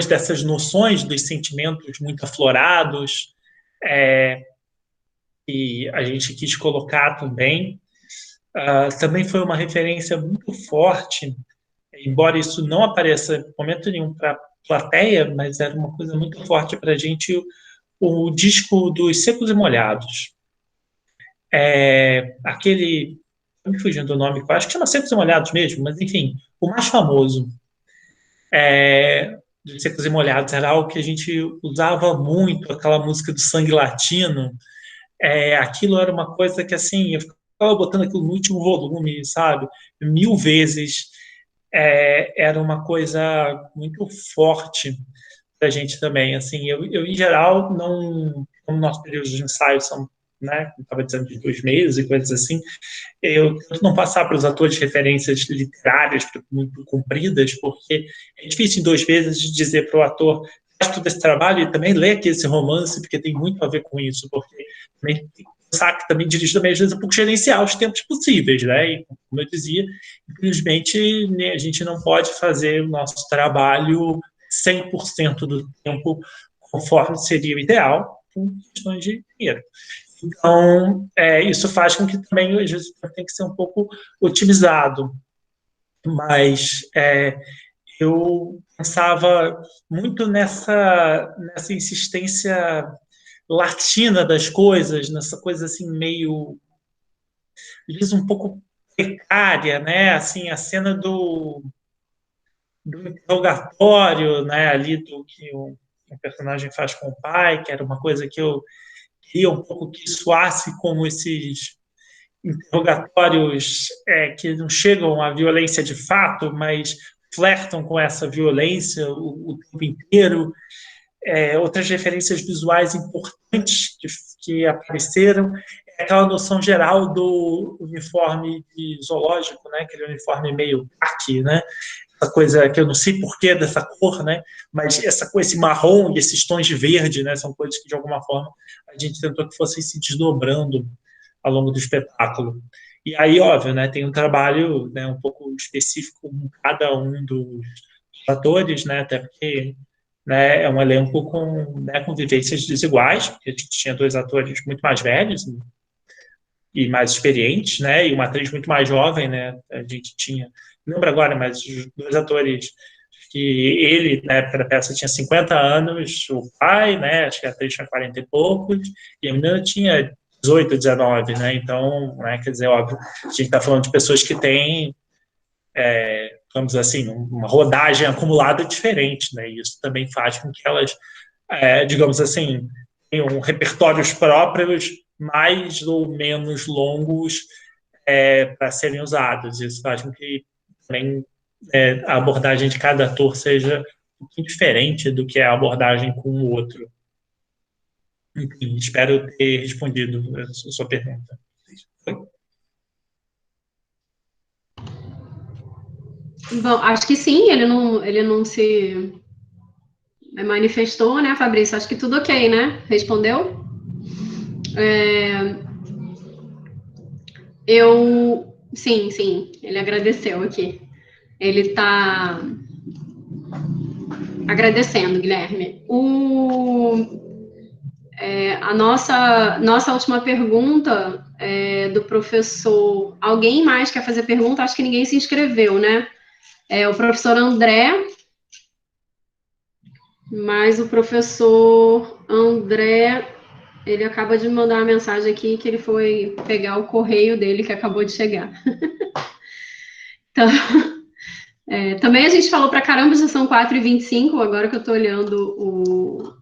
dessas noções dos sentimentos muito aflorados que a gente quis colocar também. Também foi uma referência muito forte, embora isso não apareça em momento nenhum para a plateia, mas era uma coisa muito forte para a gente, o disco dos Secos e Molhados. Aquele, me fugindo do nome, acho que chama Secos e Molhados mesmo, mas enfim, O mais famoso de Secos e Molhados era algo que a gente usava muito, aquela música do Sangue Latino. Aquilo era uma coisa que, assim, eu ficava botando aquilo no último volume, sabe? 1000 vezes. Era uma coisa muito forte para a gente também. Assim, eu, em geral, não... Como nossos períodos de ensaio são, né, como estava dizendo, de 2 meses e coisas assim, eu tento não passar para os atores referências literárias muito compridas, porque é difícil em 2 meses dizer para o ator faz todo esse trabalho e também lê aqui esse romance, porque tem muito a ver com isso, porque também que também dirige também, às vezes, um pouco gerenciar os tempos possíveis, né? E, como eu dizia, infelizmente, né, a gente não pode fazer o nosso trabalho 100% do tempo conforme seria o ideal, por questões de dinheiro. Então, isso faz com que também, às vezes, tem que ser um pouco otimizado. Mas eu pensava muito nessa insistência latina das coisas, nessa coisa assim meio, às vezes, um pouco precária, né? Assim, a cena do interrogatório, né? Ali do que o personagem faz com o pai, que era uma coisa que eu queria um pouco que soasse como esses interrogatórios que não chegam à violência de fato, mas flertam com essa violência o tempo inteiro. Outras referências visuais importantes que apareceram é aquela noção geral do uniforme de zoológico, né? Aquele uniforme meio caqui, né? Essa coisa que eu não sei porquê dessa cor, né? Mas esse marrom e esses tons de verde, né? São coisas que, de alguma forma, a gente tentou que fossem se desdobrando ao longo do espetáculo. E aí, óbvio, né, tem um trabalho, né, um pouco específico com cada um dos atores, né, até porque, né, é um elenco com vivências desiguais, porque a gente tinha 2 atores muito mais velhos e mais experientes, né, e uma atriz muito mais jovem, né, a gente tinha, não lembro agora, mas os 2 atores que ele, na época da peça, tinha 50 anos, o pai, né, acho que a atriz tinha 40 e poucos, e a menina tinha 18, 19, né? Então, né, quer dizer, óbvio, a gente está falando de pessoas que têm, vamos dizer assim, uma rodagem acumulada diferente, né? E isso também faz com que elas, digamos assim, tenham repertórios próprios mais ou menos longos para serem usados. Isso faz com que também a abordagem de cada ator seja um pouquinho diferente do que é a abordagem com o outro. Enfim, espero ter respondido a sua pergunta.
Bom, acho que sim, ele não se manifestou, né, Fabrício? Acho que tudo ok, né? Respondeu? Sim, ele agradeceu aqui. Ele está agradecendo, Guilherme. A nossa última pergunta do professor. Alguém mais quer fazer pergunta? Acho que ninguém se inscreveu, né? O professor André, mas o professor André, ele acaba de mandar uma mensagem aqui que ele foi pegar o correio dele que acabou de chegar. Então, também a gente falou pra caramba, já são 4h25, agora que eu tô olhando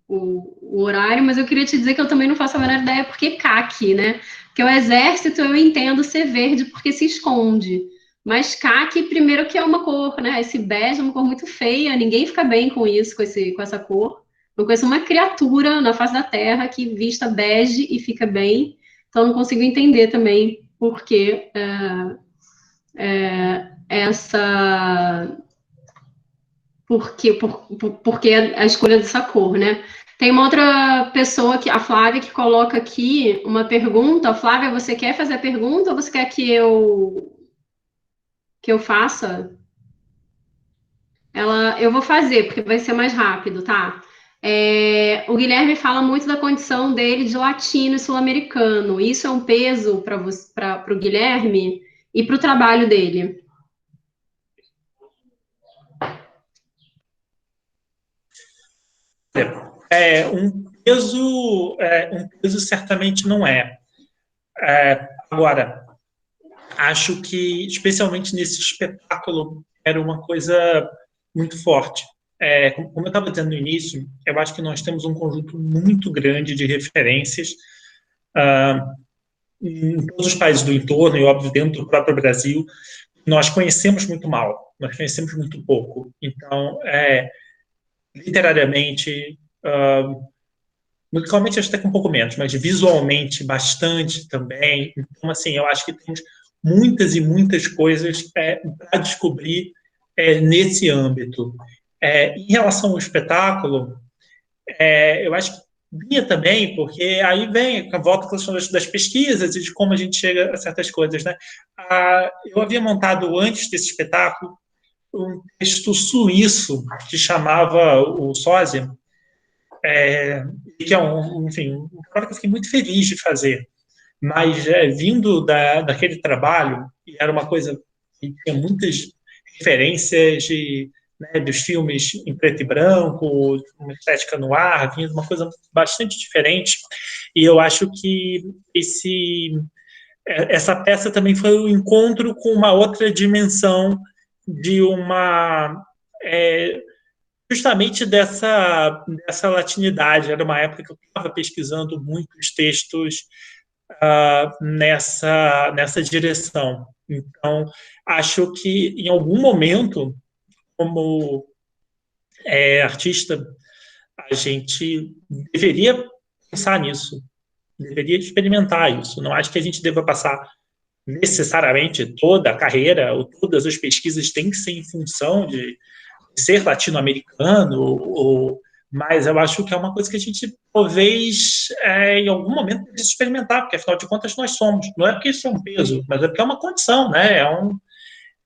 o horário, mas eu queria te dizer que eu também não faço a menor ideia porque caqui, né? Porque o exército eu entendo ser verde porque se esconde. Mas caqui, primeiro que é uma cor, né? Esse bege é uma cor muito feia, ninguém fica bem com isso, com essa cor. Eu conheço uma criatura na face da Terra que vista bege e fica bem, então eu não consigo entender também por que essa porque a escolha dessa cor, né? Tem uma outra pessoa, a Flávia, que coloca aqui uma pergunta. Flávia, você quer fazer a pergunta ou você quer que eu faça? Eu vou fazer, porque vai ser mais rápido, tá? O Guilherme fala muito da condição dele de latino e sul-americano. Isso é um peso para o Guilherme e para o trabalho dele?
Um peso certamente não é. Agora, acho que, especialmente nesse espetáculo, era uma coisa muito forte. Como eu estava dizendo no início, eu acho que nós temos um conjunto muito grande de referências em todos os países do entorno e, óbvio, dentro do próprio Brasil. Nós conhecemos muito mal, nós conhecemos muito pouco. Então, literariamente, musicalmente acho até que um pouco menos, mas visualmente bastante também. Então, assim, eu acho que temos muitas e muitas coisas para descobrir nesse âmbito. Em relação ao espetáculo, eu acho que vinha também, porque aí vem, volta a questão das pesquisas e de como a gente chega a certas coisas, né? Eu havia montado, antes desse espetáculo, um texto suíço que chamava o Sósia, que é enfim, um trabalho que eu fiquei muito feliz de fazer. Mas vindo daquele trabalho, e era uma coisa que tinha muitas referências dos filmes em preto e branco, uma estética no ar, vinha de uma coisa bastante diferente. E eu acho que essa peça também foi o encontro com uma outra dimensão de justamente dessa latinidade. Era uma época que eu estava pesquisando muitos textos nessa direção. Então, acho que em algum momento, como artista, a gente deveria pensar nisso, deveria experimentar isso. Não acho que a gente deva passar necessariamente toda a carreira ou todas as pesquisas têm que ser em função de ser latino-americano, mas eu acho que é uma coisa que a gente talvez em algum momento precisa experimentar, porque afinal de contas nós somos. Não é porque isso é um peso, mas é porque é uma condição, né?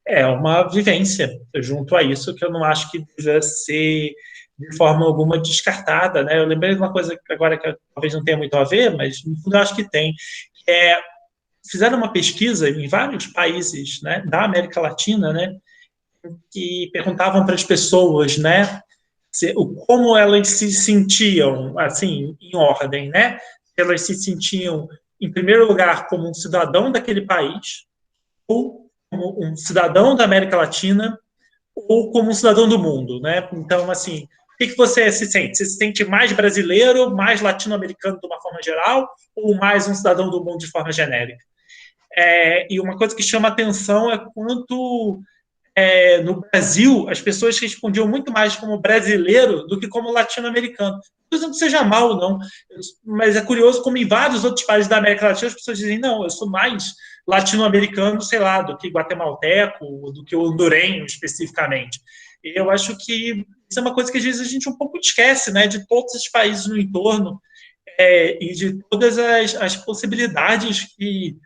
É uma vivência junto a isso que eu não acho que deve ser de forma alguma descartada, né? Eu lembrei de uma coisa agora que talvez não tenha muito a ver, mas no fundo eu acho que tem, que fizeram uma pesquisa em vários países, né, da América Latina, né, que perguntavam para as pessoas, né, como elas se sentiam, assim, em ordem, né? Se elas se sentiam, em primeiro lugar, como um cidadão daquele país, ou como um cidadão da América Latina, ou como um cidadão do mundo, né? Então, assim, o que você se sente? Você se sente mais brasileiro, mais latino-americano de uma forma geral, ou mais um cidadão do mundo de forma genérica? E uma coisa que chama atenção é quanto no Brasil as pessoas respondiam muito mais como brasileiro do que como latino-americano. Não dizendo que seja mal, não, mas é curioso como em vários outros países da América Latina as pessoas dizem, não, eu sou mais latino-americano, sei lá, do que guatemalteco, do que hondurenho especificamente. E eu acho que isso é uma coisa que às vezes a gente um pouco esquece, né, de todos os países no entorno e de todas as possibilidades que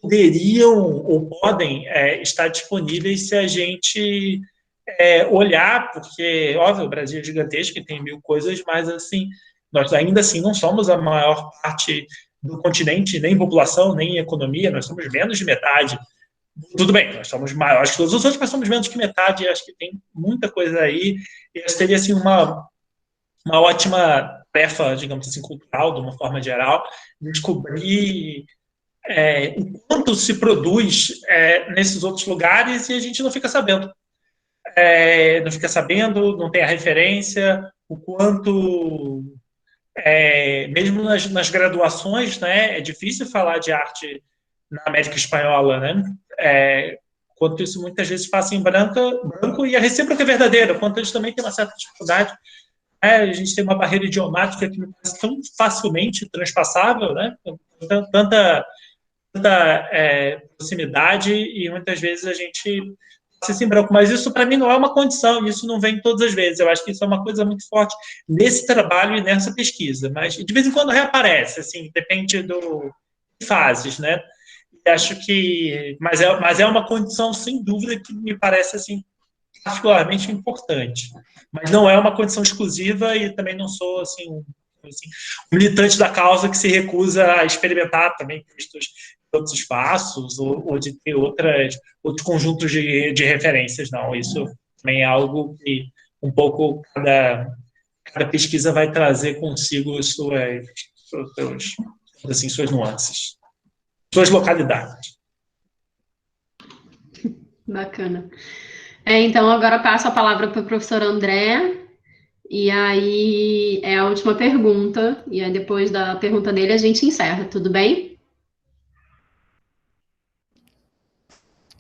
poderiam ou podem estar disponíveis se a gente olhar, porque, óbvio, o Brasil é gigantesco e tem mil coisas, mas, assim, nós ainda assim não somos a maior parte do continente, nem em população, nem em economia, nós somos menos de metade. Tudo bem, nós somos maiores que todos os outros, mas somos menos que metade, e acho que tem muita coisa aí, e acho que seria, assim, uma ótima tarefa, digamos assim, cultural, de uma forma geral, descobrir o quanto se produz nesses outros lugares e a gente não fica sabendo. Não tem a referência, o quanto, mesmo nas graduações, né, é difícil falar de arte na América Espanhola, né? Quanto isso muitas vezes passa em branco e a recíproca é verdadeira, quanto eles também têm uma certa dificuldade. A gente tem uma barreira idiomática que não é tão facilmente transpassável, né? Tanta proximidade e muitas vezes a gente passa isso em branco. Mas isso, para mim, não é uma condição, isso não vem todas as vezes. Eu acho que isso é uma coisa muito forte nesse trabalho e nessa pesquisa. Mas, de vez em quando, reaparece, assim, depende de fases, né? E acho que... Mas é uma condição, sem dúvida, que me parece, assim, particularmente importante. Mas não é uma condição exclusiva e também não sou, assim, um militante da causa que se recusa a experimentar também textos de outros espaços ou de ter outros conjuntos de referências, não. Isso também é algo que um pouco cada pesquisa vai trazer consigo suas nuances, suas localidades.
Bacana. Então, agora passo a palavra para o professor André, e aí é a última pergunta, e aí depois da pergunta dele a gente encerra, tudo bem?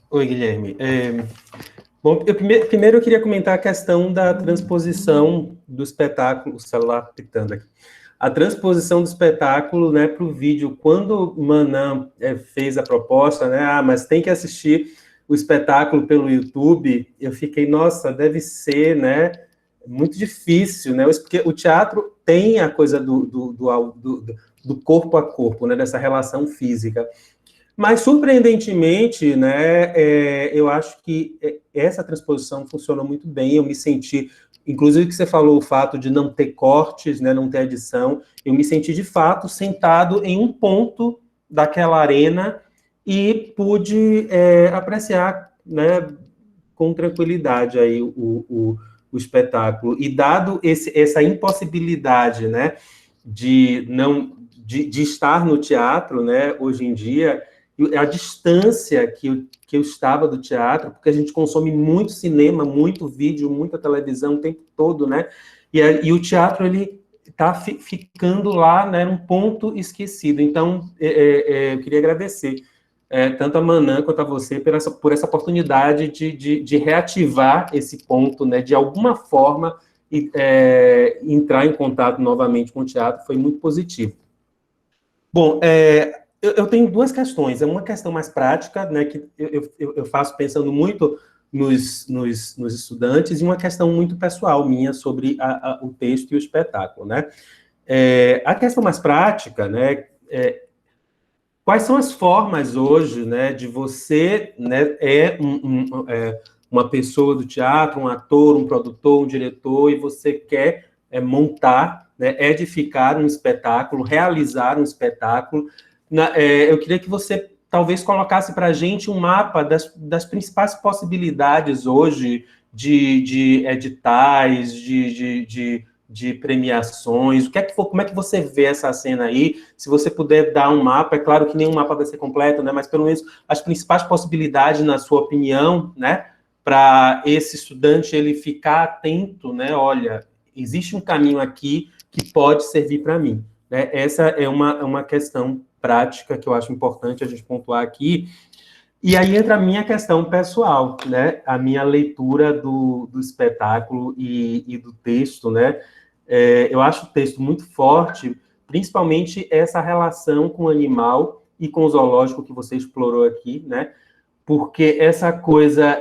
Oi, Guilherme. Bom, primeiro eu queria comentar a questão da transposição do espetáculo, o celular pitando aqui. A transposição do espetáculo, né, para o vídeo. Quando o Manan fez a proposta, né, mas tem que assistir o espetáculo pelo YouTube, eu fiquei, nossa, deve ser, né, muito difícil, né, porque o teatro tem a coisa do corpo a corpo, né, dessa relação física. Mas, surpreendentemente, né, eu acho que essa transposição funcionou muito bem, eu me senti, inclusive que você falou o fato de não ter cortes, né, não ter edição, eu me senti, de fato, sentado em um ponto daquela arena e pude apreciar, né, com tranquilidade aí o espetáculo. E dado essa impossibilidade, né, de estar no teatro, né, hoje em dia, a distância que eu estava do teatro, porque a gente consome muito cinema, muito vídeo, muita televisão o tempo todo, né? E o teatro, ele está ficando lá, né, num ponto esquecido. Então, eu queria agradecer tanto a Manan quanto a você por essa oportunidade de reativar esse ponto, né, de alguma forma entrar em contato novamente com o teatro, foi muito positivo. Bom, eu tenho duas questões. É uma questão mais prática, né, que eu faço pensando muito nos estudantes, e uma questão muito pessoal minha sobre o texto e o espetáculo, né? A questão mais prática, né, quais são as formas hoje, né, de você, né, uma pessoa do teatro, um ator, um produtor, um diretor, e você quer montar, né, edificar um espetáculo, realizar um espetáculo. Eu queria que você talvez colocasse para a gente um mapa das principais possibilidades hoje de editais, de premiações. Como é que você vê essa cena aí? Se você puder dar um mapa, é claro que nenhum mapa vai ser completo, né? Mas pelo menos as principais possibilidades, na sua opinião, né? Para esse estudante ele ficar atento, né? Olha, existe um caminho aqui que pode servir para mim, né? Essa é uma questão prática que eu acho importante a gente pontuar aqui. E aí entra a minha questão pessoal, né? A minha leitura do espetáculo e do texto, né? Eu acho o texto muito forte, principalmente essa relação com o animal e com o zoológico que você explorou aqui, né? Porque essa coisa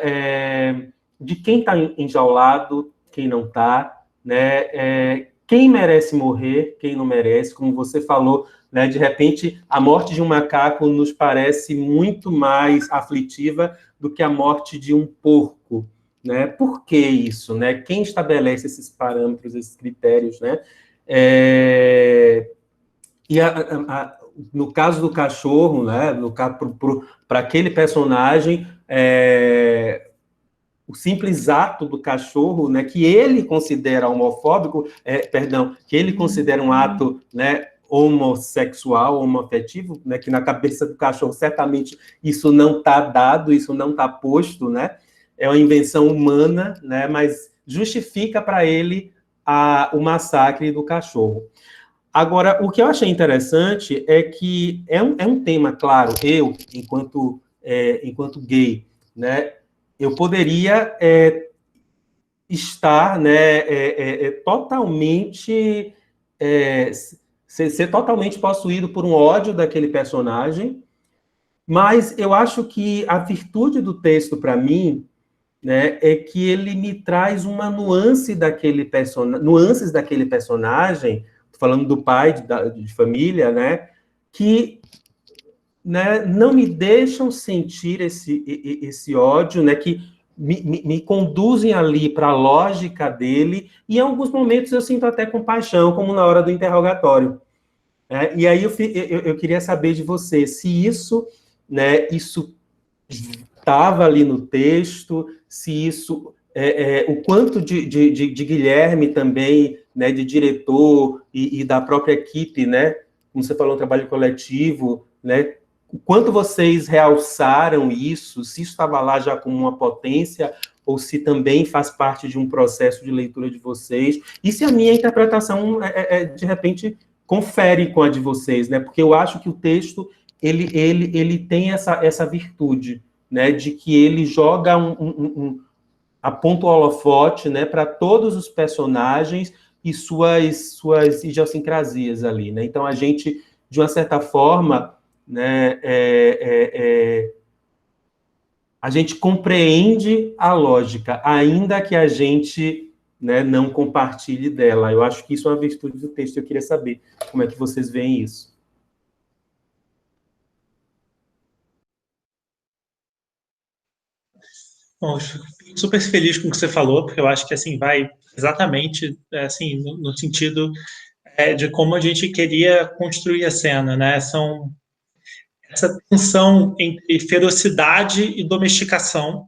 de quem está enjaulado, quem não está, né? Quem merece morrer, quem não merece, como você falou, né? De repente, a morte de um macaco nos parece muito mais aflitiva do que a morte de um porco, né? Por que isso, né? Quem estabelece esses parâmetros, esses critérios, né? No caso do cachorro, né? No caso para aquele personagem, o simples ato do cachorro, né? Que ele considera homofóbico, que ele considera um ato, né? Homossexual, homoafetivo, né, que na cabeça do cachorro certamente isso não está dado, isso não está posto, né, é uma invenção humana, né, mas justifica para ele o massacre do cachorro. Agora, o que eu achei interessante é que é um tema, claro, eu, enquanto gay, né, eu poderia estar, né, totalmente... ser totalmente possuído por um ódio daquele personagem, mas eu acho que a virtude do texto, para mim, né, é que ele me traz uma nuances daquele personagem, falando do pai, de família, né, que, né, não me deixam sentir esse ódio, né, que me conduzem ali para a lógica dele, e em alguns momentos eu sinto até compaixão, como na hora do interrogatório. E aí eu queria saber de você, se isso, né, isso estava ali no texto, se isso, o quanto de Guilherme também, né, de diretor e da própria equipe, né, como você falou, um trabalho coletivo, né, o quanto vocês realçaram isso, se isso estava lá já como uma potência, ou se também faz parte de um processo de leitura de vocês, e se a minha interpretação, de repente, confere com a de vocês, né? Porque eu acho que o texto, ele tem essa virtude, né? De que ele joga aponta o holofote, né? Para todos os personagens e suas idiosincrasias ali, né? Então, a gente, de uma certa forma, né, a gente compreende a lógica, ainda que a gente, né, não compartilhe dela. Eu acho que isso é uma virtude do texto. Eu queria saber como é que vocês veem isso.
Bom, eu fico super feliz com o que você falou, porque eu acho que assim vai exatamente assim no sentido de como a gente queria construir a cena, né? São essa tensão entre ferocidade e domesticação,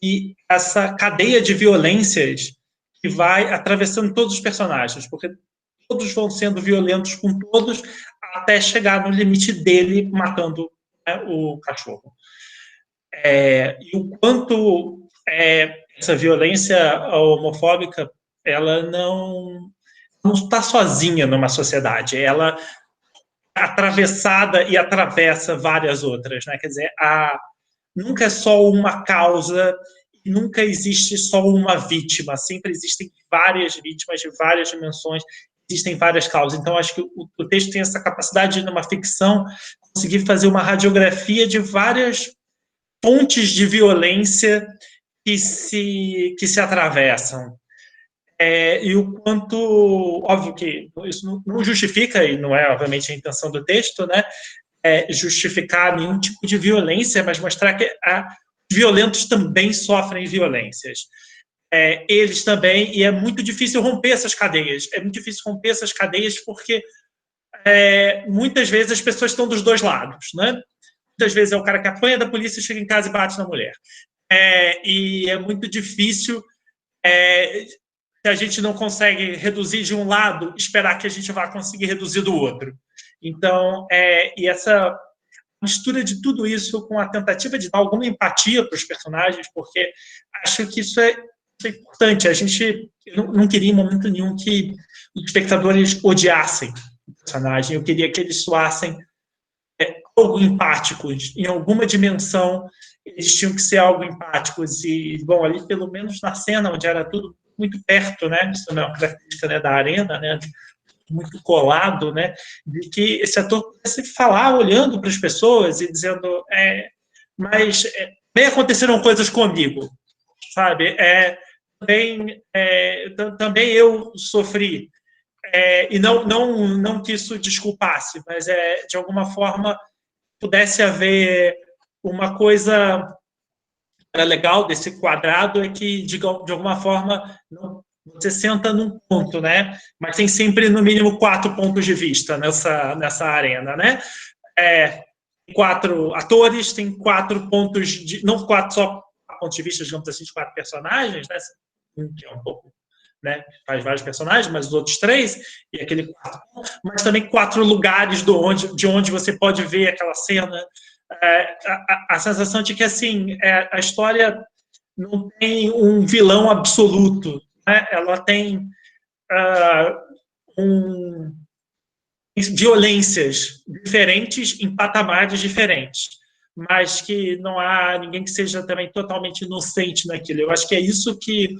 e essa cadeia de violências que vai atravessando todos os personagens, porque todos vão sendo violentos com todos até chegar no limite dele matando, né, o cachorro. E o quanto essa violência homofóbica ela não está sozinha numa sociedade, ela é atravessada e atravessa várias outras, né? Quer dizer, nunca é só uma causa, nunca existe só uma vítima, sempre existem várias vítimas de várias dimensões, existem várias causas. Então, acho que o texto tem essa capacidade de, numa ficção, conseguir fazer uma radiografia de várias pontes de violência que se atravessam. E o quanto, óbvio que isso não justifica, e não é, obviamente, a intenção do texto, né, justificar nenhum tipo de violência, mas mostrar que os violentos também sofrem violências. Eles também, e é muito difícil romper essas cadeias. É muito difícil romper essas cadeias porque muitas vezes as pessoas estão dos dois lados, né? Muitas vezes é o cara que apanha da polícia, chega em casa e bate na mulher. E é muito difícil, se a gente não consegue reduzir de um lado, esperar que a gente vá conseguir reduzir do outro. Então, e essa mistura de tudo isso com a tentativa de dar alguma empatia para os personagens, porque acho que isso é importante. A gente não queria em momento nenhum que os espectadores odiassem o personagem. Eu queria que eles soassem algo empáticos, em alguma dimensão eles tinham que ser algo empáticos, e, bom, ali pelo menos na cena, onde era tudo muito perto, né, isso não é uma característica, né, da arena, né, muito colado, né, de que esse ator pudesse falar olhando para as pessoas e dizendo, mas bem aconteceram coisas comigo, sabe, também eu sofri, e não que isso desculpasse, mas de alguma forma pudesse haver uma coisa legal desse quadrado, é que, de alguma forma, você senta num ponto, né? Mas tem sempre, no mínimo, 4 pontos de vista nessa arena, né? 4 atores, tem 4 pontos de... Não 4 só pontos de vista, digamos assim, de 4 personagens, né? Que é um pouco... Né, faz vários personagens, mas os outros 3, e aquele 4, mas também 4 lugares de onde você pode ver aquela cena. A sensação de que, assim, a história não tem um vilão absoluto, né? Ela tem violências diferentes em patamares diferentes, mas que não há ninguém que seja também totalmente inocente naquilo. Eu acho que é isso que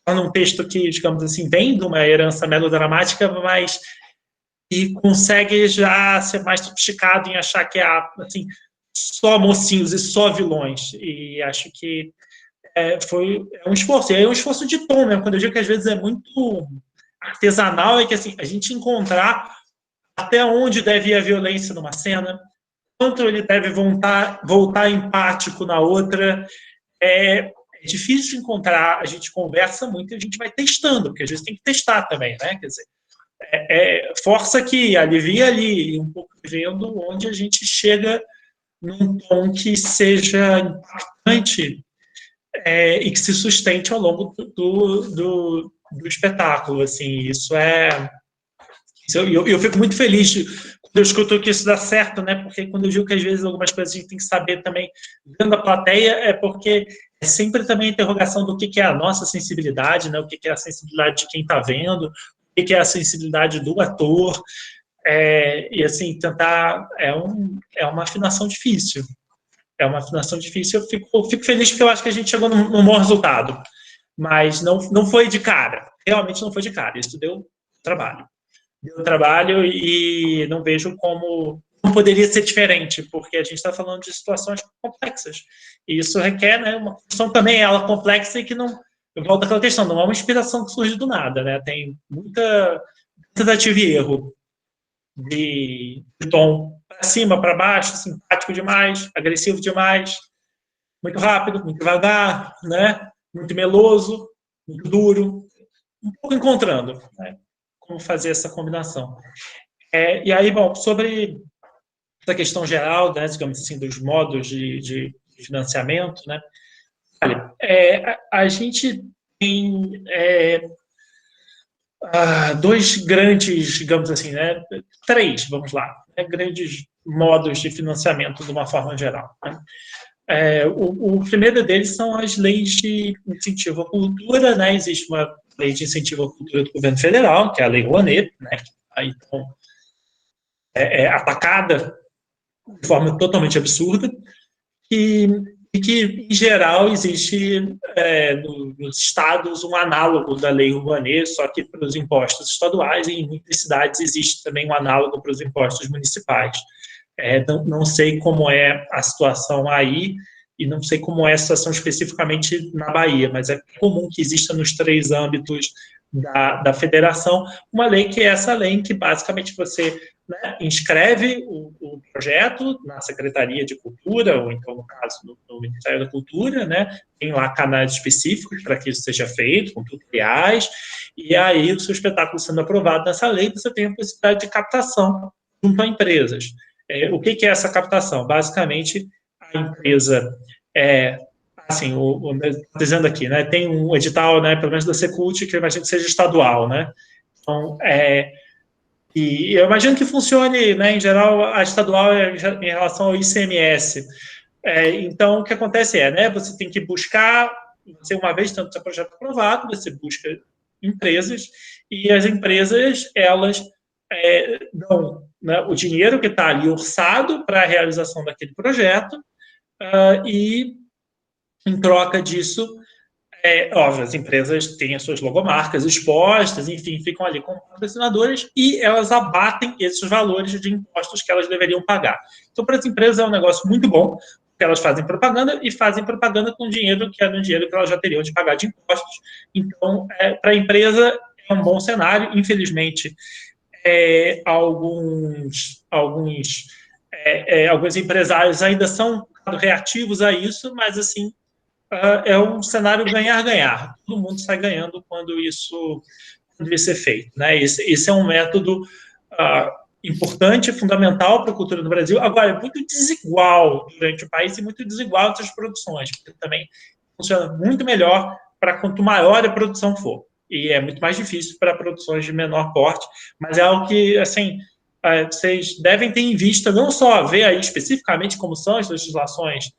num texto que, digamos assim, vem de uma herança melodramática, mas e consegue já ser mais sofisticado em achar que assim, só mocinhos e só vilões. E acho que foi um esforço. E é um esforço de tom mesmo. Quando eu digo que às vezes é muito artesanal, é que assim, a gente encontrar até onde deve ir a violência numa cena, quanto ele deve voltar empático na outra. É difícil de encontrar, a gente conversa muito e a gente vai testando, porque às vezes tem que testar também, né? Quer dizer, força aqui, alivia ali, um pouco vendo onde a gente chega num tom que seja impactante e que se sustente ao longo do espetáculo, assim, isso eu fico muito feliz eu escuto que isso dá certo, né? Porque quando eu digo que às vezes algumas coisas a gente tem que saber também dentro da plateia, é porque é sempre também a interrogação do que é a nossa sensibilidade, né? O que é a sensibilidade de quem está vendo, o que é a sensibilidade do ator, e assim, tentar, é uma afinação difícil. É uma afinação difícil, eu fico feliz porque eu acho que a gente chegou num bom resultado, mas não foi de cara, realmente não foi de cara, isso deu trabalho. Deu trabalho e não vejo como não poderia ser diferente, porque a gente está falando de situações complexas. E isso requer, né, uma função também ela complexa e que não... Eu volto àquela questão, não é uma inspiração que surge do nada, né? Tem muita tentativa e erro de tom para cima, para baixo, simpático demais, agressivo demais, muito rápido, muito devagar, né? Muito meloso, muito duro, um pouco encontrando, né? Como fazer essa combinação. E aí, bom, sobre essa questão geral, né, digamos assim, dos modos de financiamento, né? Olha, a gente tem dois grandes, digamos assim, né? Três, vamos lá, né, grandes modos de financiamento de uma forma geral, né? O primeiro deles são as leis de incentivo à cultura, né? Existe uma lei de incentivo à cultura do governo federal, que é a Lei Rouanet, né? Aí, então, atacada de forma totalmente absurda, e que, em geral, existe nos estados um análogo da Lei Rouanet, só que para os impostos estaduais, e em muitas cidades existe também um análogo para os impostos municipais. Não sei como é a situação aí, e não sei como é a situação especificamente na Bahia, mas é comum que exista nos três âmbitos da federação uma lei que é essa lei em que basicamente você, né, inscreve o projeto na Secretaria de Cultura, ou então, no caso, no Ministério da Cultura, né, tem lá canais específicos para que isso seja feito, com tutoriais, e aí o seu espetáculo sendo aprovado nessa lei, você tem a possibilidade de captação junto a empresas. O que é essa captação? Basicamente, a empresa, assim, dizendo aqui, né, tem um edital, né, pelo menos da Secult, que eu imagino que seja estadual, né? Então, e eu imagino que funcione, né, em geral, a estadual em relação ao ICMS. Então, o que acontece né, você tem que buscar, uma vez tendo seu projeto aprovado, você busca empresas, e as empresas, elas dão, né, o dinheiro que está ali orçado para a realização daquele projeto, e, em troca disso, óbvio, as empresas têm as suas logomarcas expostas, enfim, ficam ali como patrocinadoras e elas abatem esses valores de impostos que elas deveriam pagar. Então, para as empresas é um negócio muito bom, porque elas fazem propaganda e fazem propaganda com dinheiro que é um dinheiro que elas já teriam de pagar de impostos. Então, para a empresa é um bom cenário. Infelizmente, alguns empresários ainda são reativos a isso, mas, assim, é um cenário ganhar-ganhar. Todo mundo sai ganhando quando isso é feito, né? Esse é um método importante, fundamental para a cultura do Brasil. Agora, é muito desigual durante o país e muito desigual entre as produções, porque também funciona muito melhor para quanto maior a produção for. E é muito mais difícil para produções de menor porte, mas é algo que, assim, vocês devem ter em vista, não só ver aí especificamente como são as legislações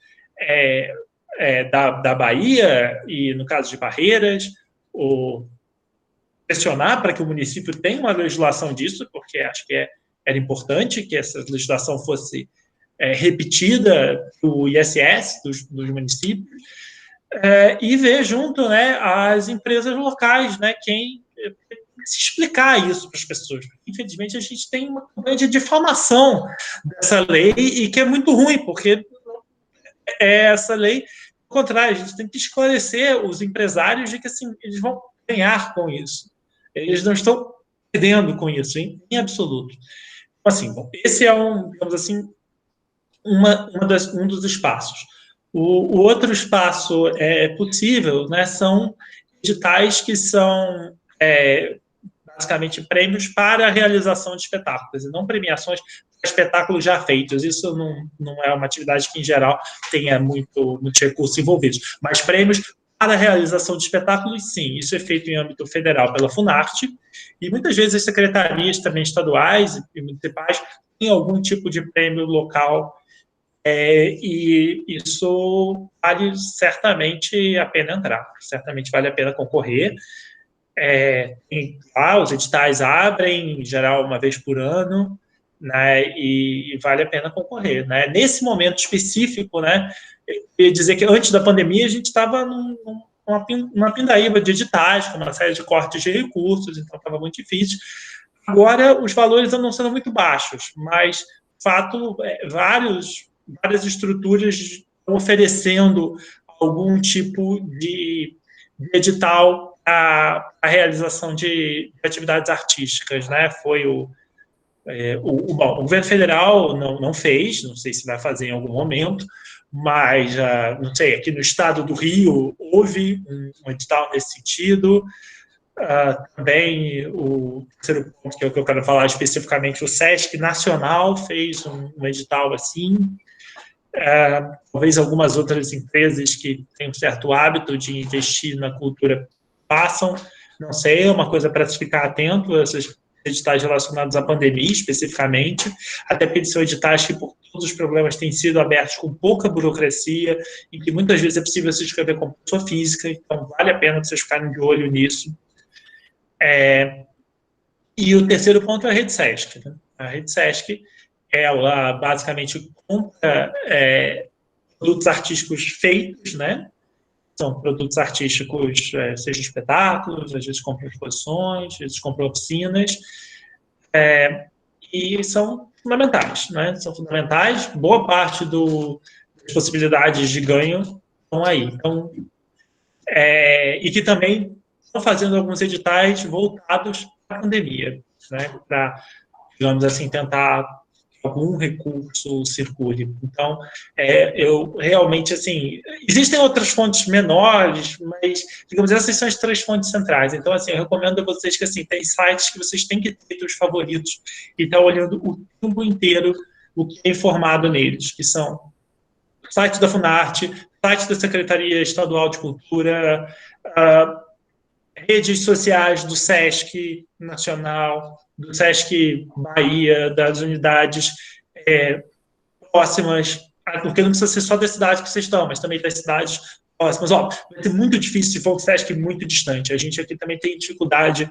da Bahia e, no caso de Barreiras, ou pressionar para que o município tenha uma legislação disso, porque acho que era importante que essa legislação fosse repetida do ISS, dos municípios, e ver junto, né, as empresas locais, né, quem se explicar isso para as pessoas. Infelizmente, a gente tem uma campanha de difamação dessa lei e que é muito ruim, porque essa lei, ao contrário, a gente tem que esclarecer os empresários de que, assim, eles vão ganhar com isso. Eles não estão perdendo com isso, em absoluto. Então, assim, bom, esse é digamos assim, um dos espaços. O outro espaço possível, né, são editais que são basicamente prêmios para a realização de espetáculos, e não premiações para espetáculos já feitos. Isso não é uma atividade que, em geral, tenha muitos recursos envolvidos. Mas prêmios para a realização de espetáculos, sim. Isso é feito em âmbito federal pela Funarte, e muitas vezes as secretarias também estaduais e municipais tem algum tipo de prêmio local, e isso vale certamente a pena entrar, certamente vale a pena concorrer. Os editais abrem, em geral, uma vez por ano, né, e vale a pena concorrer, né? Nesse momento específico, né, eu queria dizer que antes da pandemia a gente estava numa pindaíba de editais, com uma série de cortes de recursos, então estava muito difícil. Agora os valores andam sendo muito baixos, mas, de fato, várias estruturas estão oferecendo algum tipo de edital a realização de atividades artísticas, né? Foi o governo federal não fez, não sei se vai fazer em algum momento, mas, não sei, aqui no estado do Rio houve um edital nesse sentido. Também o terceiro ponto que eu quero falar especificamente, o SESC Nacional fez um edital assim. Talvez algumas outras empresas que têm um certo hábito de investir na cultura façam, não sei, é uma coisa para se ficar atento, esses editais relacionados à pandemia, especificamente, até porque eles são editais que, por todos os problemas, têm sido abertos com pouca burocracia e que muitas vezes é possível se inscrever como pessoa física, então vale a pena vocês ficarem de olho nisso. E o terceiro ponto é a Rede Sesc, né? A Rede Sesc, ela basicamente compra produtos artísticos feitos, né? São produtos artísticos, seja espetáculos, às vezes compram exposições, às vezes compram oficinas, e são fundamentais, né? São fundamentais, boa parte das possibilidades de ganho estão aí. Então, e que também estão fazendo alguns editais voltados para a pandemia, né? Para, digamos assim, tentar algum recurso circule. Então, eu realmente, assim, existem outras fontes menores, mas, digamos, essas são as 3 fontes centrais. Então, assim, eu recomendo a vocês que, assim, tem sites que vocês têm que ter os favoritos e estar olhando o tempo inteiro o que é informado neles, que são o site da Funarte, site da Secretaria Estadual de Cultura, redes sociais do SESC Nacional, do SESC Bahia, das unidades próximas, porque não precisa ser só da cidade que vocês estão, mas também das cidades próximas. Ó, vai ser muito difícil se for um SESC muito distante. A gente aqui também tem dificuldade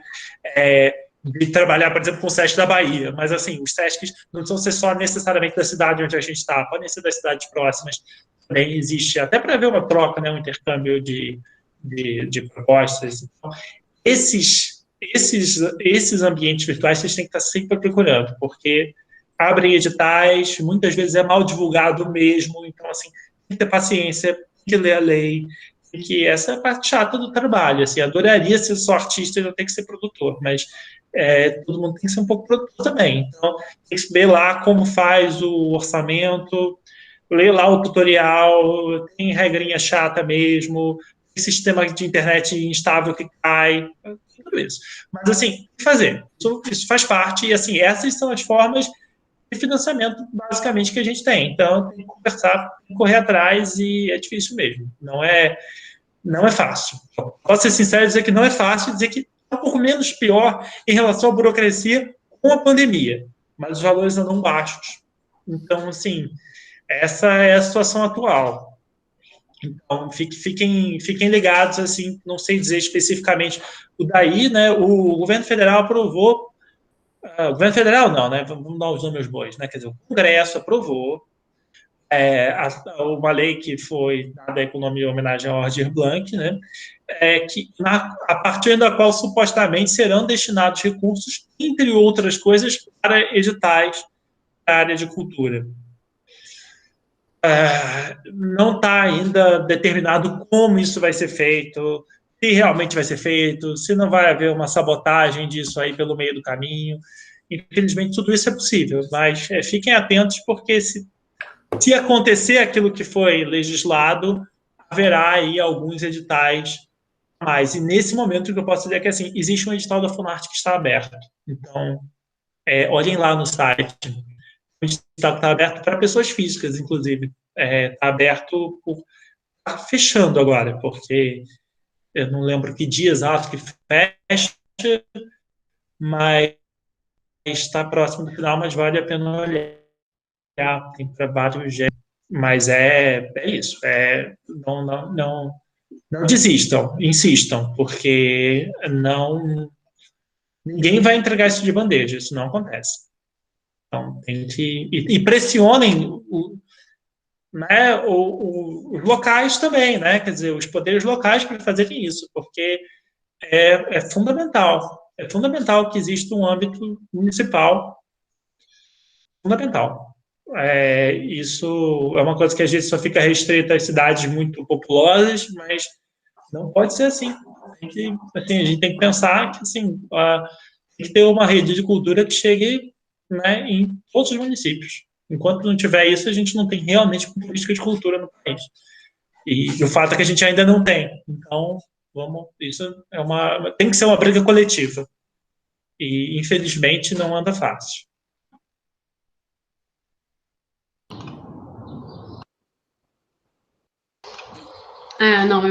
de trabalhar, por exemplo, com o SESC da Bahia, mas, assim, os SESCs não precisam ser só necessariamente da cidade onde a gente está, podem ser das cidades próximas. Também existe, até para haver uma troca, né, um intercâmbio de propostas. Então, esses ambientes virtuais vocês têm que estar sempre procurando, porque abrem editais, muitas vezes é mal divulgado mesmo, então, assim, tem que ter paciência, tem que ler a lei, que essa é a parte chata do trabalho, assim, adoraria ser só artista e não ter que ser produtor, mas todo mundo tem que ser um pouco produtor também, então tem que ver lá como faz o orçamento, ler lá o tutorial, tem regrinha chata mesmo, tem sistema de internet instável que cai, tudo isso. Mas, assim, tem que fazer, isso faz parte, e, assim, essas são as formas de financiamento, basicamente, que a gente tem. Então, tem que conversar, tem que correr atrás, e é difícil mesmo. Não é fácil. Posso ser sincero e dizer que não é fácil, dizer que é um pouco menos pior em relação à burocracia com a pandemia, mas os valores andam baixos. Então, assim, essa é a situação atual. Então, fiquem ligados, assim, não sei dizer especificamente o daí, né? O governo federal aprovou, o governo federal não, né? Vamos dar os números bons, né? Quer dizer, o Congresso aprovou uma lei que foi dada com o nome em homenagem ao Aldir Blanc, né? A partir da qual supostamente serão destinados recursos, entre outras coisas, para editais da área de cultura. Não está ainda determinado como isso vai ser feito, se realmente vai ser feito, se não vai haver uma sabotagem disso aí pelo meio do caminho. Infelizmente, tudo isso é possível, mas fiquem atentos, porque se acontecer aquilo que foi legislado, haverá aí alguns editais a mais. E nesse momento, o que eu posso dizer é que, assim, existe um edital da Funarte que está aberto. Então, olhem lá no site. O edital está aberto para pessoas físicas, inclusive. Está aberto está fechando agora, porque eu não lembro que dia exato que fecha, mas está próximo do final, mas vale a pena olhar, tem vários jeitos, mas é isso, não desistam, insistam, porque ninguém vai entregar isso de bandeja, isso não acontece. Então, tem que... E pressionem né, os locais também, né? Quer dizer, os poderes locais para fazerem isso, porque é fundamental. É fundamental que exista um âmbito municipal. Fundamental. Isso é uma coisa que às vezes só fica restrita às cidades muito populosas, mas não pode ser assim. A gente tem que pensar que assim, tem que ter uma rede de cultura que chegue, né, em todos os municípios. Enquanto não tiver isso, a gente não tem realmente uma política de cultura no país. E o fato é que a gente ainda não tem. Então, isso tem que ser uma briga coletiva. E, infelizmente, não anda fácil.
Não,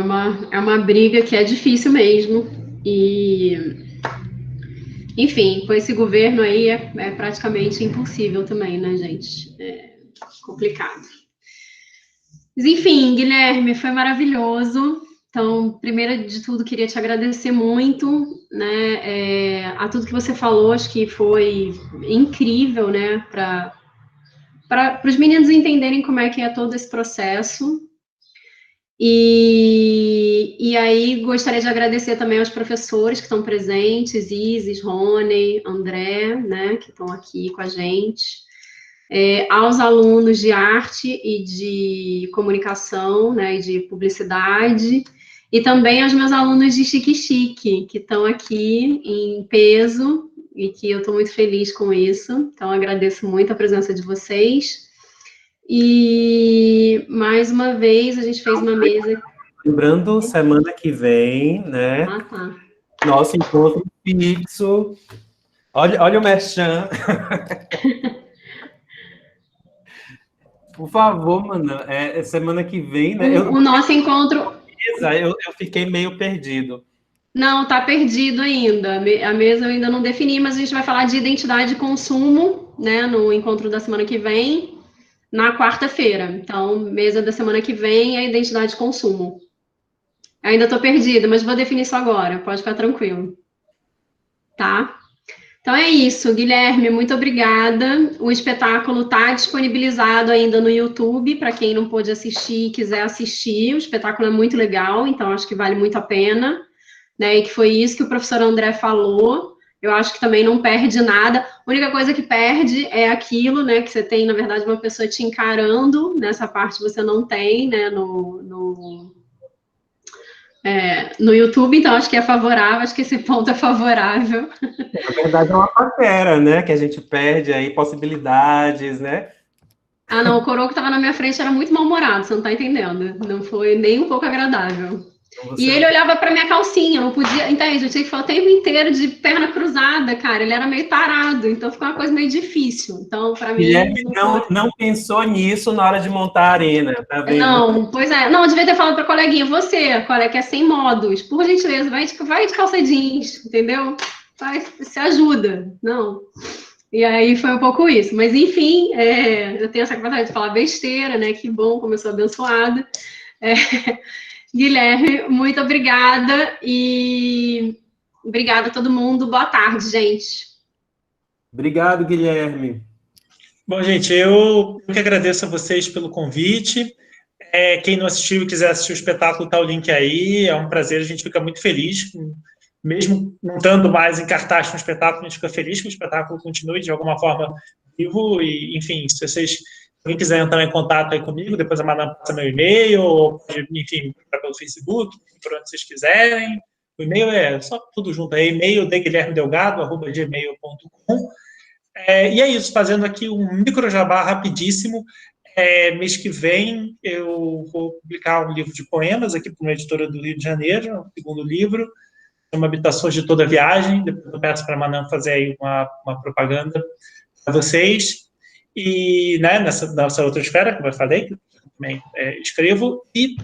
é uma briga que é difícil mesmo. E, enfim, com esse governo aí é praticamente impossível também, né, gente? É complicado. Mas, enfim, Guilherme, foi maravilhoso. Então, primeiro de tudo, queria te agradecer muito, né, a tudo que você falou, acho que foi incrível, né, para os meninos entenderem como é que é todo esse processo. E aí, gostaria de agradecer também aos professores que estão presentes, Isis, Rony, André, né, que estão aqui com a gente. Aos alunos de arte e de comunicação, né, e de publicidade, e também aos meus alunos de Chique Chique, que estão aqui em peso, e que eu estou muito feliz com isso. Então, agradeço muito a presença de vocês. E, mais uma vez, a gente fez uma mesa...
Lembrando, semana que vem, né?
Tá.
Nosso encontro fixo. Olha o merchan. Por favor, mano, semana que vem, né?
O nosso encontro...
Eu fiquei meio perdido.
Não, tá perdido ainda. A mesa eu ainda não defini, mas a gente vai falar de identidade de consumo, né, no encontro da semana que vem, na quarta-feira. Então, mesa da semana que vem é identidade de consumo. Ainda tô perdida, mas vou definir isso agora, pode ficar tranquilo. Tá? Então é isso, Guilherme, muito obrigada. O espetáculo está disponibilizado ainda no YouTube, para quem não pôde assistir e quiser assistir. O espetáculo é muito legal, então acho que vale muito a pena, né? E que foi isso que o professor André falou. Eu acho que também não perde nada. A única coisa que perde é aquilo, né? Que você tem, na verdade, uma pessoa te encarando. Nessa parte você não tem, né? No YouTube, então acho que é favorável, acho que esse ponto é favorável.
Na verdade, é uma paquera, né? Que a gente perde aí possibilidades, né?
Ah, não, o coroa que estava na minha frente era muito mal-humorado, você não tá entendendo. Não foi nem um pouco agradável. E ele olhava para minha calcinha, eu não podia, entende? Eu tinha que ficar o tempo inteiro de perna cruzada, cara. Ele era meio tarado, então ficou uma coisa meio difícil. Então, para mim.
Guilherme não pensou nisso na hora de montar a arena, tá vendo?
Não, pois é. Não, eu devia ter falado para coleguinha, você, colega, que é sem modos, por gentileza, vai de calça jeans, entendeu? Se ajuda. Não. E aí foi um pouco isso. Mas, enfim, eu tenho essa capacidade de falar besteira, né? Que bom, como eu sou abençoada. Guilherme, muito obrigada e obrigada a todo mundo. Boa tarde, gente.
Obrigado, Guilherme.
Bom, gente, eu que agradeço a vocês pelo convite. Quem não assistiu e quiser assistir o espetáculo, tá o link aí. É um prazer, a gente fica muito feliz. Mesmo não estando mais em cartaz com o espetáculo, a gente fica feliz que o espetáculo continue de alguma forma vivo. E, enfim, se alguém quiser entrar em contato aí comigo, depois a Madame passa meu e-mail, ou, enfim, pelo Facebook, por onde vocês quiserem. O e-mail é só tudo junto, é e-mail de guilhermedelgado@gmail.com. E é isso, fazendo aqui um micro jabá rapidíssimo. Mês que vem eu vou publicar um livro de poemas aqui para uma editora do Rio de Janeiro, o segundo livro, chama Habitações de Toda Viagem. Depois eu peço para a Madame fazer aí uma propaganda para vocês. E, né, nessa outra esfera, como eu falei, que eu também escrevo. E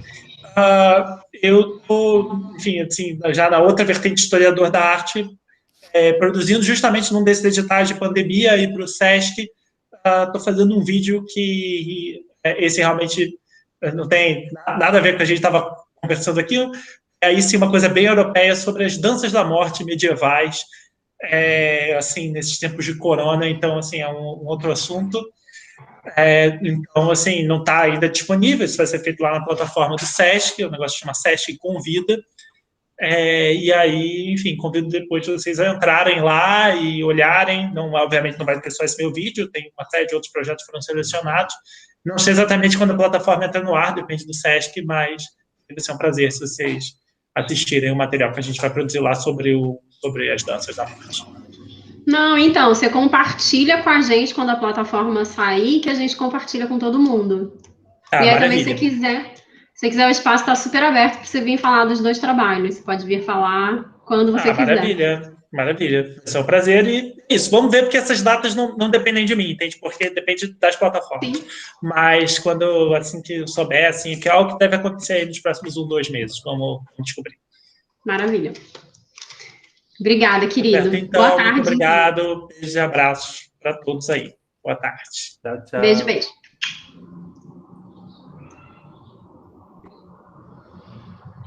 eu estou, enfim, assim, já na outra vertente historiador da arte, produzindo justamente num desses editais de pandemia aí para o SESC. Estou fazendo um vídeo que esse realmente não tem nada a ver com o que a gente estava conversando aqui. Aí sim, uma coisa bem europeia sobre as danças da morte medievais, assim, nesses tempos de corona. Então, assim, é um outro assunto. Então, assim, não está ainda disponível. Isso vai ser feito lá na plataforma do SESC. O negócio chama SESC Convida. E aí, enfim, convido depois vocês a entrarem lá e olharem. Não, obviamente não vai ter só esse meu vídeo, tem uma série de outros projetos que foram selecionados. Não sei exatamente quando a plataforma entra no ar, depende do SESC, mas vai ser um prazer se vocês assistirem o material que a gente vai produzir lá sobre as danças da morte.
Não, então, você compartilha com a gente quando a plataforma sair, que a gente compartilha com todo mundo. E aí também, se quiser, o espaço está super aberto para você vir falar dos 2 trabalhos. Você pode vir falar quando você quiser.
Maravilha. É um prazer. E isso, vamos ver, porque essas datas não dependem de mim, entende? Porque depende das plataformas. Sim. Mas assim que eu souber, assim, que é algo que deve acontecer aí nos próximos 1 ou 2 meses, vamos descobrir.
Maravilha. Obrigada, querido.
Certo, então, boa tarde. Muito obrigado. Beijos e abraços para todos aí. Boa tarde.
Tchau, tchau.
Beijo.